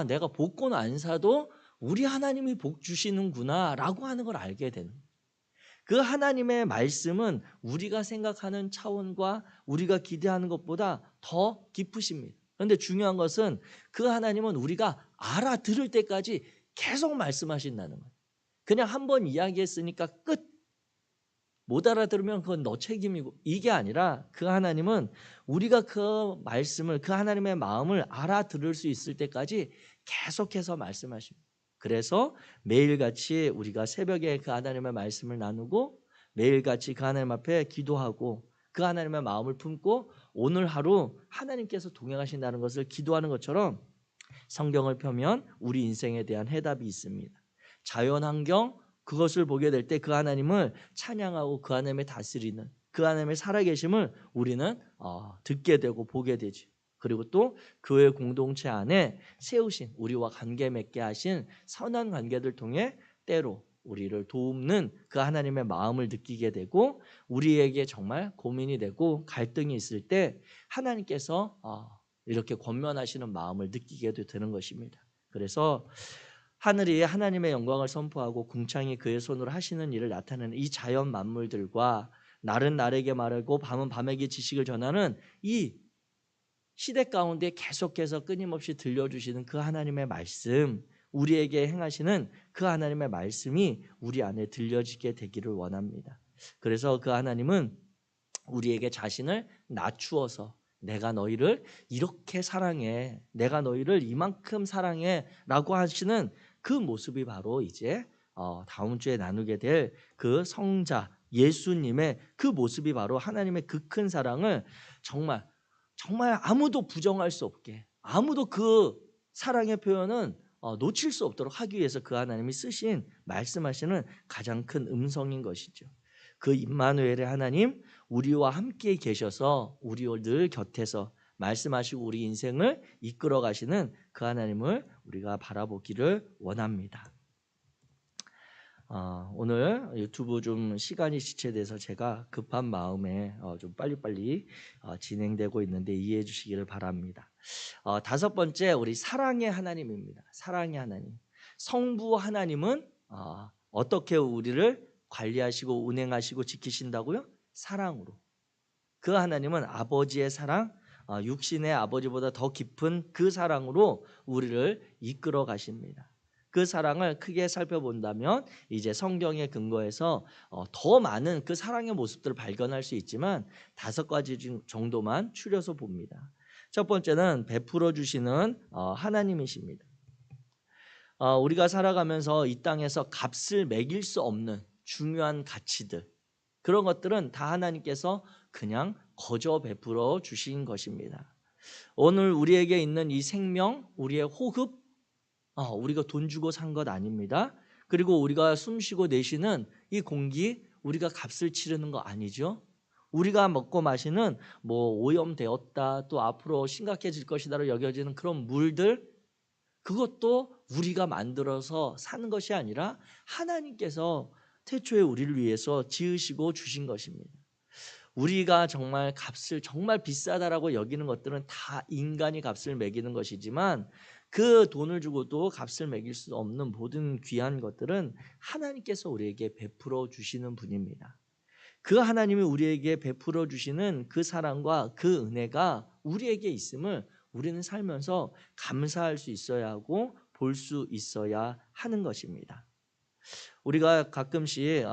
내가 복권 안 사도 우리 하나님이 복 주시는구나 라고 하는 걸 알게 되는 거예요. 그 하나님의 말씀은 우리가 생각하는 차원과 우리가 기대하는 것보다 더 깊으십니다. 그런데 중요한 것은 그 하나님은 우리가 알아들을 때까지 계속 말씀하신다는 거예요. 그냥 한 번 이야기했으니까 끝. 못 알아들으면 그건 너 책임이고, 이게 아니라 그 하나님은 우리가 그 말씀을, 그 하나님의 마음을 알아들을 수 있을 때까지 계속해서 말씀하십니다. 그래서 매일같이 우리가 새벽에 그 하나님의 말씀을 나누고 매일같이 그 하나님 앞에 기도하고 그 하나님의 마음을 품고 오늘 하루 하나님께서 동행하신다는 것을 기도하는 것처럼 성경을 펴면 우리 인생에 대한 해답이 있습니다. 자연환경, 그것을 보게 될 때 그 하나님을 찬양하고 그 하나님의 다스리는 그 하나님의 살아계심을 우리는 듣게 되고 보게 되죠. 그리고 또 교회 공동체 안에 세우신, 우리와 관계 맺게 하신 선한 관계들 통해 때로 우리를 돕는 그 하나님의 마음을 느끼게 되고, 우리에게 정말 고민이 되고 갈등이 있을 때 하나님께서 이렇게 권면하시는 마음을 느끼게 되는 것입니다. 그래서 하늘이 하나님의 영광을 선포하고 궁창이 그의 손으로 하시는 일을 나타내는 이 자연 만물들과 날은 날에게 말하고 밤은 밤에게 지식을 전하는 이 시대 가운데 계속해서 끊임없이 들려주시는 그 하나님의 말씀, 우리에게 행하시는 그 하나님의 말씀이 우리 안에 들려지게 되기를 원합니다. 그래서 그 하나님은 우리에게 자신을 낮추어서 내가 너희를 이렇게 사랑해, 내가 너희를 이만큼 사랑해 라고 하시는 그 모습이 바로 이제 다음 주에 나누게 될 그 성자 예수님의 그 모습이 바로 하나님의 그 큰 사랑을 정말 아무도 부정할 수 없게, 아무도 그 사랑의 표현은 놓칠 수 없도록 하기 위해서 그 하나님이 쓰신, 말씀하시는 가장 큰 음성인 것이죠. 그 임마누엘의 하나님, 우리와 함께 계셔서 우리와 늘 곁에서 말씀하시고 우리 인생을 이끌어 가시는 그 하나님을 우리가 바라보기를 원합니다. 오늘 유튜브 좀 시간이 지체돼서 제가 급한 마음에 좀 빨리빨리 진행되고 있는데 이해해 주시기를 바랍니다. 다섯 번째, 우리 사랑의 하나님입니다. 사랑의 하나님. 성부 하나님은 어떻게 우리를 관리하시고 운행하시고 지키신다고요? 사랑으로. 그 하나님은 아버지의 사랑, 육신의 아버지보다 더 깊은 그 사랑으로 우리를 이끌어 가십니다. 그 사랑을 크게 살펴본다면 이제 성경의 근거에서 더 많은 그 사랑의 모습들을 발견할 수 있지만 다섯 가지 정도만 추려서 봅니다. 첫 번째는 베풀어 주시는 하나님이십니다. 우리가 살아가면서 이 땅에서 값을 매길 수 없는 중요한 가치들, 그런 것들은 다 하나님께서 그냥 거저 베풀어 주신 것입니다. 오늘 우리에게 있는 이 생명, 우리의 호흡, 우리가 돈 주고 산 것 아닙니다. 그리고 우리가 숨쉬고 내쉬는 이 공기, 우리가 값을 치르는 거 아니죠. 우리가 먹고 마시는 오염되었다, 또 앞으로 심각해질 것이다로 여겨지는 그런 물들, 그것도 우리가 만들어서 사는 것이 아니라 하나님께서 태초에 우리를 위해서 지으시고 주신 것입니다. 우리가 정말 값을 정말 비싸다라고 여기는 것들은 다 인간이 값을 매기는 것이지만 그 돈을 주고도 값을 매길 수 없는 모든 귀한 것들은 하나님께서 우리에게 베풀어 주시는 분입니다. 그 하나님이 우리에게 베풀어 주시는 그 사랑과 그 은혜가 우리에게 있음을 우리는 살면서 감사할 수 있어야 하고 볼 수 있어야 하는 것입니다. 우리가 가끔씩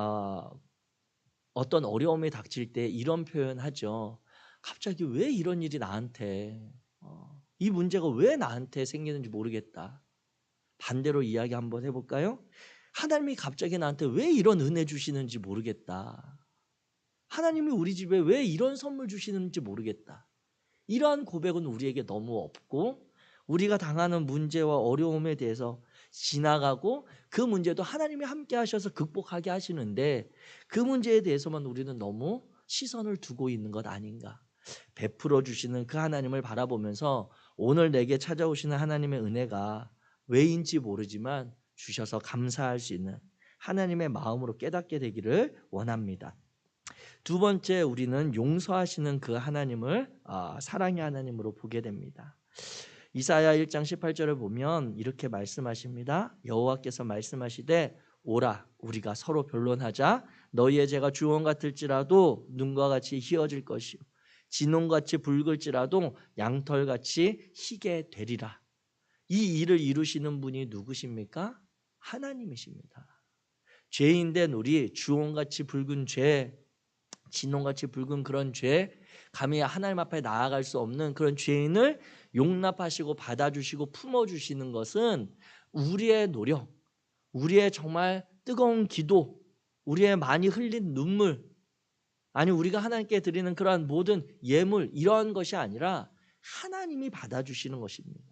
어떤 어려움이 닥칠 때 이런 표현하죠. 갑자기 왜 이런 일이 나한테, 이 문제가 왜 나한테 생기는지 모르겠다. 반대로 이야기 한번 해볼까요? 하나님이 갑자기 나한테 왜 이런 은혜 주시는지 모르겠다. 하나님이 우리 집에 왜 이런 선물 주시는지 모르겠다. 이러한 고백은 우리에게 너무 없고, 우리가 당하는 문제와 어려움에 대해서 지나가고 그 문제도 하나님이 함께 하셔서 극복하게 하시는데 그 문제에 대해서만 우리는 너무 시선을 두고 있는 것 아닌가. 베풀어 주시는 그 하나님을 바라보면서 오늘 내게 찾아오시는 하나님의 은혜가 왜인지 모르지만 주셔서 감사할 수 있는 하나님의 마음으로 깨닫게 되기를 원합니다. 두 번째, 우리는 용서하시는 그 하나님을 사랑의 하나님으로 보게 됩니다. 이사야 1장 18절을 보면 이렇게 말씀하십니다. 여호와께서 말씀하시되 오라 우리가 서로 변론하자. 너희의 죄가 주홍 같을지라도 눈과 같이 희어질 것이요 진홍같이 붉을지라도 양털같이 희게 되리라. 이 일을 이루시는 분이 누구십니까? 하나님이십니다. 죄인된 우리 주홍같이 붉은 죄, 진홍같이 붉은 그런 죄, 감히 하나님 앞에 나아갈 수 없는 그런 죄인을 용납하시고 받아주시고 품어주시는 것은 우리의 노력, 우리의 정말 뜨거운 기도, 우리의 많이 흘린 눈물, 아니 우리가 하나님께 드리는 그러한 모든 예물 이러한 것이 아니라 하나님이 받아주시는 것입니다.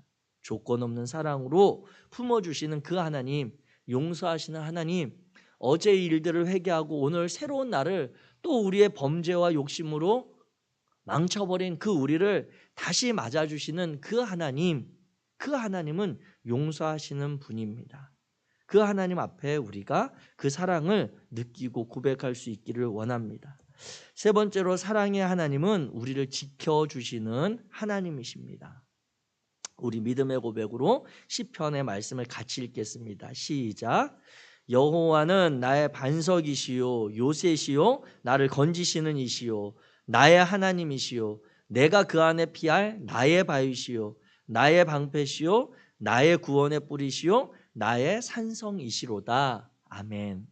조건 없는 사랑으로 품어주시는 그 하나님, 용서하시는 하나님, 어제의 일들을 회개하고 오늘 새로운 날을 또 우리의 범죄와 욕심으로 망쳐버린 그 우리를 다시 맞아주시는 그 하나님, 그 하나님은 용서하시는 분입니다. 그 하나님 앞에 우리가 그 사랑을 느끼고 고백할 수 있기를 원합니다. 세 번째로 사랑의 하나님은 우리를 지켜주시는 하나님이십니다. 우리 믿음의 고백으로 시편의 말씀을 같이 읽겠습니다. 시작. 여호와는 나의 반석이시요 요새시요 나를 건지시는 이시요 나의 하나님이시요 내가 그 안에 피할 나의 바위시요 나의 방패시요 나의 구원의 뿌리시요 나의 산성이시로다. 아멘.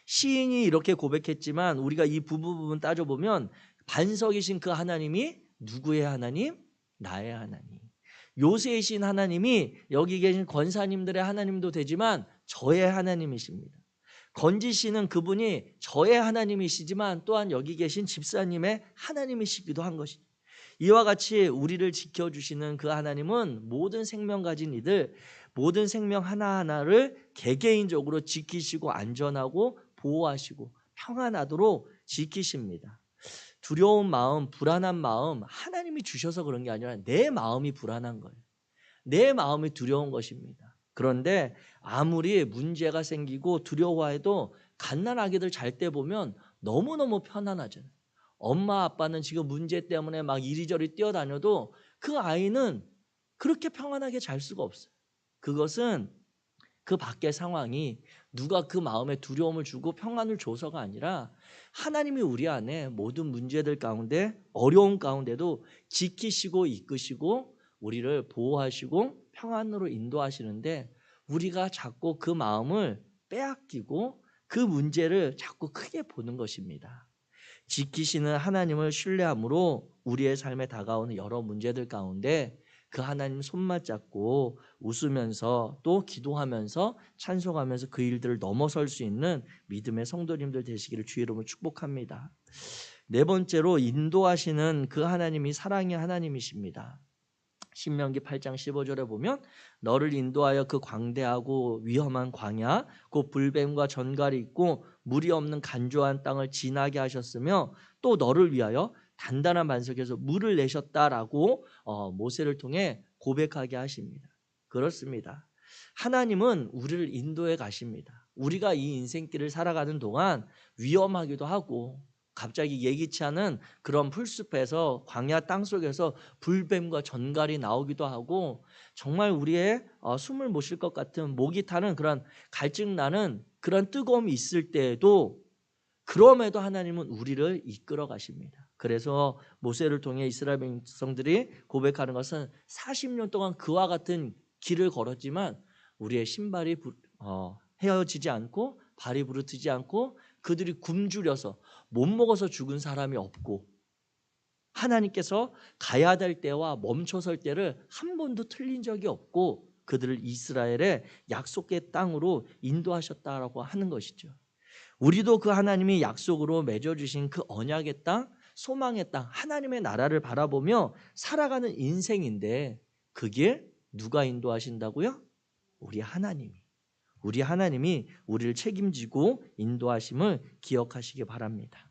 시인이 이렇게 고백했지만 우리가 이 부분 따져보면 반석이신 그 하나님이 누구의 하나님? 나의 하나님. 요새이신 하나님이 여기 계신 권사님들의 하나님도 되지만 저의 하나님이십니다. 건지시는 그분이 저의 하나님이시지만 또한 여기 계신 집사님의 하나님이시기도 한 것이죠. 이와 같이 우리를 지켜주시는 그 하나님은 모든 생명 가진 이들, 모든 생명 하나하나를 개개인적으로 지키시고 안전하고 보호하시고 평안하도록 지키십니다. 두려운 마음, 불안한 마음 하나님이 주셔서 그런 게 아니라 내 마음이 불안한 거예요. 내 마음이 두려운 것입니다. 그런데 아무리 문제가 생기고 두려워해도 갓난아기들 잘 때 보면 너무너무 편안하잖아요. 엄마 아빠는 지금 문제 때문에 막 이리저리 뛰어다녀도 그 아이는 그렇게 평안하게 잘 수가 없어요. 그것은 그 밖의 상황이 누가 그 마음에 두려움을 주고 평안을 줘서가 아니라 하나님이 우리 안에 모든 문제들 가운데 어려움 가운데도 지키시고 이끄시고 우리를 보호하시고 평안으로 인도하시는데 우리가 자꾸 그 마음을 빼앗기고 그 문제를 자꾸 크게 보는 것입니다. 지키시는 하나님을 신뢰함으로 우리의 삶에 다가오는 여러 문제들 가운데 그 하나님 손만 잡고 웃으면서 또 기도하면서 찬송하면서 그 일들을 넘어설 수 있는 믿음의 성도님들 되시기를 주의 이름으로 축복합니다. 네 번째로 인도하시는 그 하나님이 사랑의 하나님이십니다. 신명기 8장 15절에 보면 너를 인도하여 그 광대하고 위험한 광야 곧 불뱀과 전갈이 있고 물이 없는 간조한 땅을 지나게 하셨으며 또 너를 위하여 단단한 반석에서 물을 내셨다라고 모세를 통해 고백하게 하십니다. 그렇습니다. 하나님은 우리를 인도해 가십니다. 우리가 이 인생길을 살아가는 동안 위험하기도 하고 갑자기 예기치 않은 그런 풀숲에서 광야 땅속에서 불뱀과 전갈이 나오기도 하고 정말 우리의 숨을 못 쉴 것 같은 목이 타는 그런 갈증나는 그런 뜨거움이 있을 때에도 그럼에도 하나님은 우리를 이끌어 가십니다. 그래서 모세를 통해 이스라엘 백성들이 고백하는 것은 40년 동안 그와 같은 길을 걸었지만 우리의 신발이 헤어지지 않고 발이 부르트지 않고 그들이 굶주려서 못 먹어서 죽은 사람이 없고 하나님께서 가야 될 때와 멈춰설 때를 한 번도 틀린 적이 없고 그들을 이스라엘의 약속의 땅으로 인도하셨다라고 하는 것이죠. 우리도 그 하나님이 약속으로 맺어주신 그 언약의 땅, 소망의 땅, 하나님의 나라를 바라보며 살아가는 인생인데 그 길 누가 인도하신다고요? 우리 하나님이. 우리 하나님이 우리를 책임지고 인도하심을 기억하시기 바랍니다.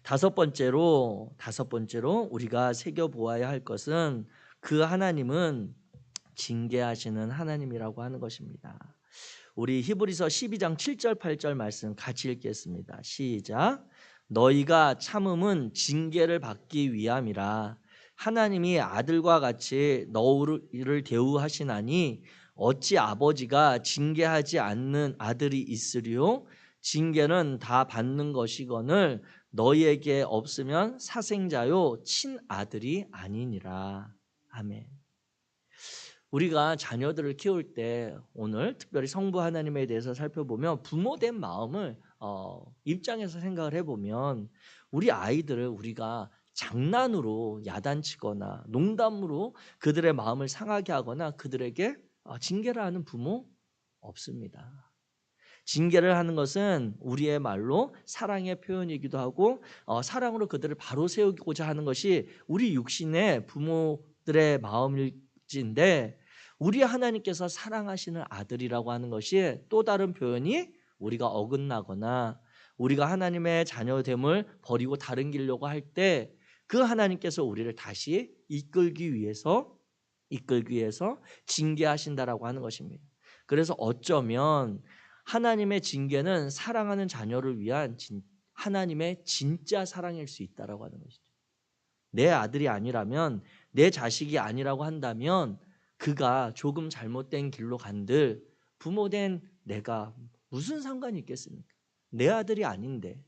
다섯 번째로 우리가 새겨보아야 할 것은 그 하나님은 징계하시는 하나님이라고 하는 것입니다. 우리 히브리서 12장 7절 8절 말씀 같이 읽겠습니다. 시작. 너희가 참음은 징계를 받기 위함이라 하나님이 아들과 같이 너희를 대우하시나니 어찌 아버지가 징계하지 않는 아들이 있으리요? 징계는 다 받는 것이거늘 너희에게 없으면 사생자요 친아들이 아니니라. 아멘. 우리가 자녀들을 키울 때 오늘 특별히 성부 하나님에 대해서 살펴보면 부모된 마음을 입장에서 생각을 해보면 우리 아이들을 우리가 장난으로 야단치거나 농담으로 그들의 마음을 상하게 하거나 그들에게 징계를 하는 부모 없습니다. 징계를 하는 것은 우리의 말로 사랑의 표현이기도 하고 사랑으로 그들을 바로 세우고자 하는 것이 우리 육신의 부모들의 마음일지인데 우리 하나님께서 사랑하시는 아들이라고 하는 것이 또 다른 표현이 우리가 어긋나거나 우리가 하나님의 자녀됨을 버리고 다른 길려고 할 때 그 하나님께서 우리를 다시 이끌기 위해서 징계하신다라고 하는 것입니다. 그래서 어쩌면 하나님의 징계는 사랑하는 자녀를 위한 하나님의 진짜 사랑일 수 있다라고 하는 것이죠. 내 아들이 아니라면, 내 자식이 아니라고 한다면 그가 조금 잘못된 길로 간들 부모된 내가 무슨 상관이 있겠습니까? 내 아들이 아닌데,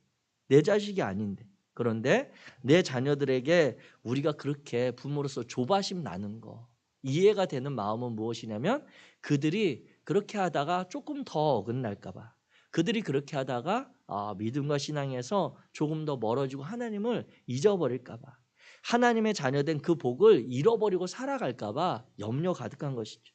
내 자식이 아닌데. 그런데 내 자녀들에게 우리가 그렇게 부모로서 조바심 나는 거, 이해가 되는 마음은 무엇이냐면 그들이 그렇게 하다가 조금 더 어긋날까 봐, 그들이 그렇게 하다가 믿음과 신앙에서 조금 더 멀어지고 하나님을 잊어버릴까 봐, 하나님의 자녀된 그 복을 잃어버리고 살아갈까 봐 염려 가득한 것이죠.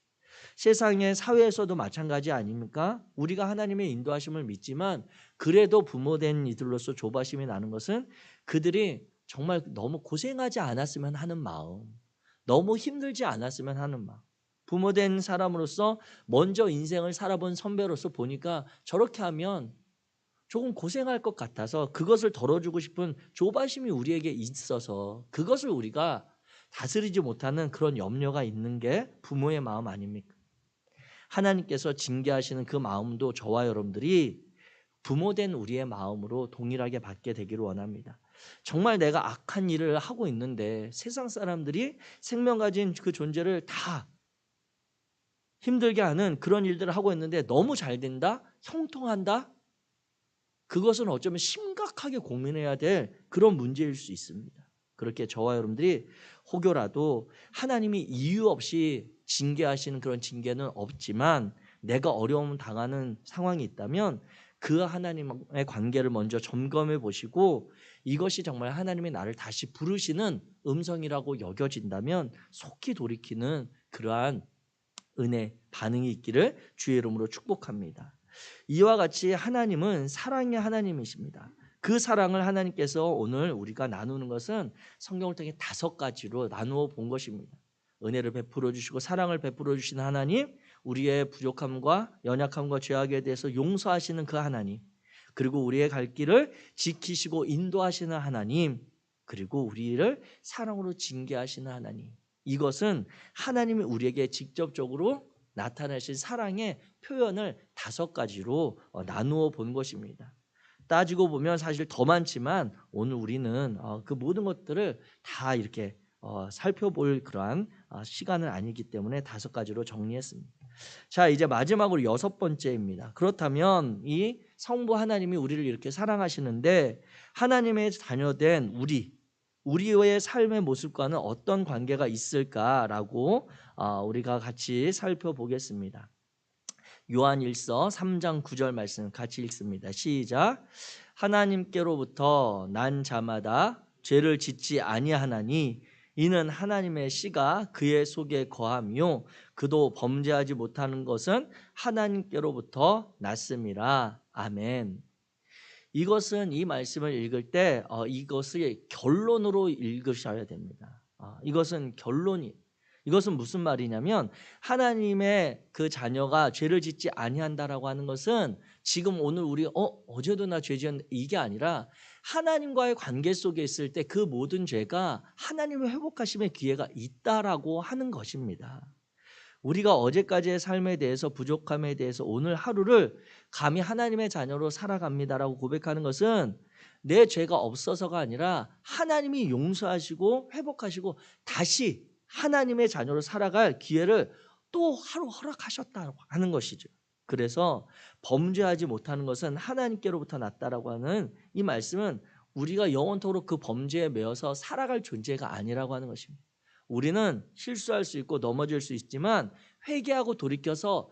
세상의 사회에서도 마찬가지 아닙니까? 우리가 하나님의 인도하심을 믿지만 그래도 부모된 이들로서 조바심이 나는 것은 그들이 정말 너무 고생하지 않았으면 하는 마음, 너무 힘들지 않았으면 하는 마음. 부모된 사람으로서 먼저 인생을 살아본 선배로서 보니까 저렇게 하면 조금 고생할 것 같아서 그것을 덜어주고 싶은 조바심이 우리에게 있어서 그것을 우리가 다스리지 못하는 그런 염려가 있는 게 부모의 마음 아닙니까? 하나님께서 징계하시는 그 마음도 저와 여러분들이 부모된 우리의 마음으로 동일하게 받게 되기를 원합니다. 정말 내가 악한 일을 하고 있는데 세상 사람들이 생명 가진 그 존재를 다 힘들게 하는 그런 일들을 하고 있는데 너무 잘 된다? 형통한다? 그것은 어쩌면 심각하게 고민해야 될 그런 문제일 수 있습니다. 그렇게 저와 여러분들이 혹여라도 하나님이 이유 없이 징계하시는 그런 징계는 없지만 내가 어려움 당하는 상황이 있다면 그 하나님의 관계를 먼저 점검해 보시고 이것이 정말 하나님이 나를 다시 부르시는 음성이라고 여겨진다면 속히 돌이키는 그러한 은혜 반응이 있기를 주의 이름으로 축복합니다. 이와 같이 하나님은 사랑의 하나님이십니다. 그 사랑을 하나님께서 오늘 우리가 나누는 것은 성경을 통해 5가지로 나누어 본 것입니다. 은혜를 베풀어 주시고 사랑을 베풀어 주시는 하나님, 우리의 부족함과 연약함과 죄악에 대해서 용서하시는 그 하나님, 그리고 우리의 갈 길을 지키시고 인도하시는 하나님, 그리고 우리를 사랑으로 징계하시는 하나님. 이것은 하나님이 우리에게 직접적으로 나타내신 사랑의 표현을 5가지로 나누어 본 것입니다. 따지고 보면 사실 더 많지만 오늘 우리는 그 모든 것들을 다 이렇게 살펴볼 그러한 시간은 아니기 때문에 5가지로 정리했습니다. 자, 이제 마지막으로 6번째입니다. 그렇다면 이 성부 하나님이 우리를 이렇게 사랑하시는데 하나님의 자녀된 우리의 삶의 모습과는 어떤 관계가 있을까라고 우리가 같이 살펴보겠습니다. 요한일서 3장 9절 말씀 같이 읽습니다. 시작. 하나님께로부터 난 자마다 죄를 짓지 아니하나니 이는 하나님의 씨가 그의 속에 거함이요 그도 범죄하지 못하는 것은 하나님께로부터 났음이라. 아멘. 이것은 이 말씀을 읽을 때 이것을 결론으로 읽으셔야 됩니다. 이것은 무슨 말이냐면 하나님의 그 자녀가 죄를 짓지 아니한다라고 하는 것은 지금 오늘 우리 어제도 나 죄 지었는데 이게 아니라 하나님과의 관계 속에 있을 때 그 모든 죄가 하나님의 회복하심의 기회가 있다라고 하는 것입니다. 우리가 어제까지의 삶에 대해서 부족함에 대해서 오늘 하루를 감히 하나님의 자녀로 살아갑니다라고 고백하는 것은 내 죄가 없어서가 아니라 하나님이 용서하시고 회복하시고 다시 하나님의 자녀로 살아갈 기회를 또 하루 허락하셨다고 하는 것이죠. 그래서 범죄하지 못하는 것은 하나님께로부터 났다라고 하는 이 말씀은 우리가 영원토록 그 범죄에 매여서 살아갈 존재가 아니라고 하는 것입니다. 우리는 실수할 수 있고 넘어질 수 있지만 회개하고 돌이켜서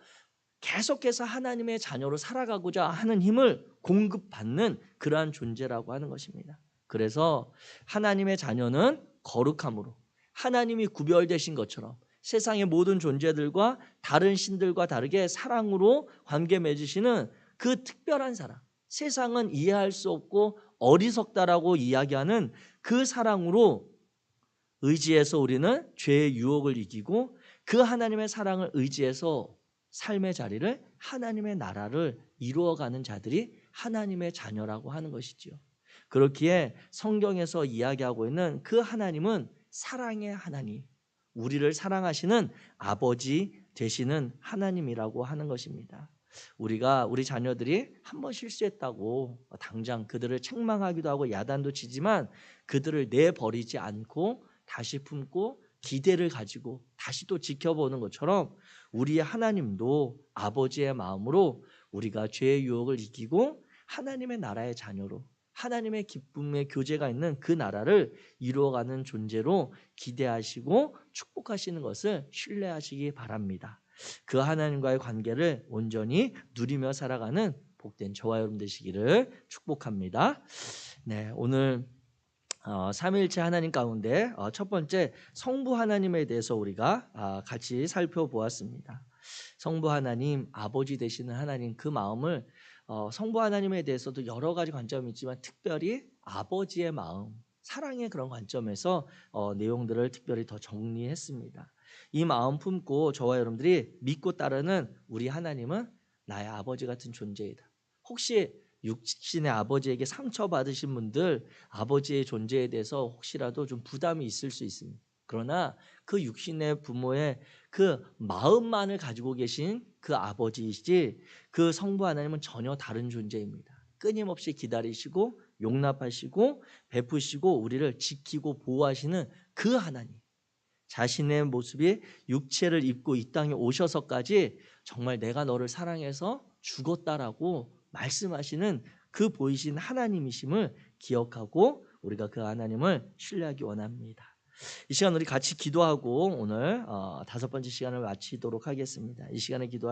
계속해서 하나님의 자녀로 살아가고자 하는 힘을 공급받는 그러한 존재라고 하는 것입니다. 그래서 하나님의 자녀는 거룩함으로 하나님이 구별되신 것처럼 세상의 모든 존재들과 다른 신들과 다르게 사랑으로 관계 맺으시는 그 특별한 사랑, 세상은 이해할 수 없고 어리석다라고 이야기하는 그 사랑으로 의지해서 우리는 죄의 유혹을 이기고 그 하나님의 사랑을 의지해서 삶의 자리를 하나님의 나라를 이루어가는 자들이 하나님의 자녀라고 하는 것이지요. 그렇기에 성경에서 이야기하고 있는 그 하나님은 사랑의 하나님, 우리를 사랑하시는 아버지 되시는 하나님이라고 하는 것입니다. 우리가 우리 자녀들이 한번 실수했다고 당장 그들을 책망하기도 하고 야단도 치지만 그들을 내버리지 않고 다시 품고 기대를 가지고 다시 또 지켜보는 것처럼 우리의 하나님도 아버지의 마음으로 우리가 죄의 유혹을 이기고 하나님의 나라의 자녀로 하나님의 기쁨의 교제가 있는 그 나라를 이루어가는 존재로 기대하시고 축복하시는 것을 신뢰하시기 바랍니다. 그 하나님과의 관계를 온전히 누리며 살아가는 복된 저와 여러분 되시기를 축복합니다. 네, 오늘 삼위일체 하나님 가운데 첫 번째 성부 하나님에 대해서 우리가 같이 살펴보았습니다. 성부 하나님, 아버지 되시는 하나님, 그 마음을 성부 하나님에 대해서도 여러 가지 관점이 있지만 특별히 아버지의 마음, 사랑의 그런 관점에서 내용들을 특별히 더 정리했습니다. 이 마음 품고 저와 여러분들이 믿고 따르는 우리 하나님은 나의 아버지 같은 존재이다. 혹시 육신의 아버지에게 상처받으신 분들, 아버지의 존재에 대해서 혹시라도 좀 부담이 있을 수 있습니다. 그러나 그 육신의 부모의 그 마음만을 가지고 계신 그 아버지이지 그 성부 하나님은 전혀 다른 존재입니다. 끊임없이 기다리시고 용납하시고 베푸시고 우리를 지키고 보호하시는 그 하나님, 자신의 모습이 육체를 입고 이 땅에 오셔서까지 정말 내가 너를 사랑해서 죽었다라고 말씀하시는 그 보이신 하나님이심을 기억하고 우리가 그 하나님을 신뢰하기 원합니다. 이 시간 우리 같이 기도하고 오늘 5번째 시간을 마치도록 하겠습니다. 이 시간에 기도하시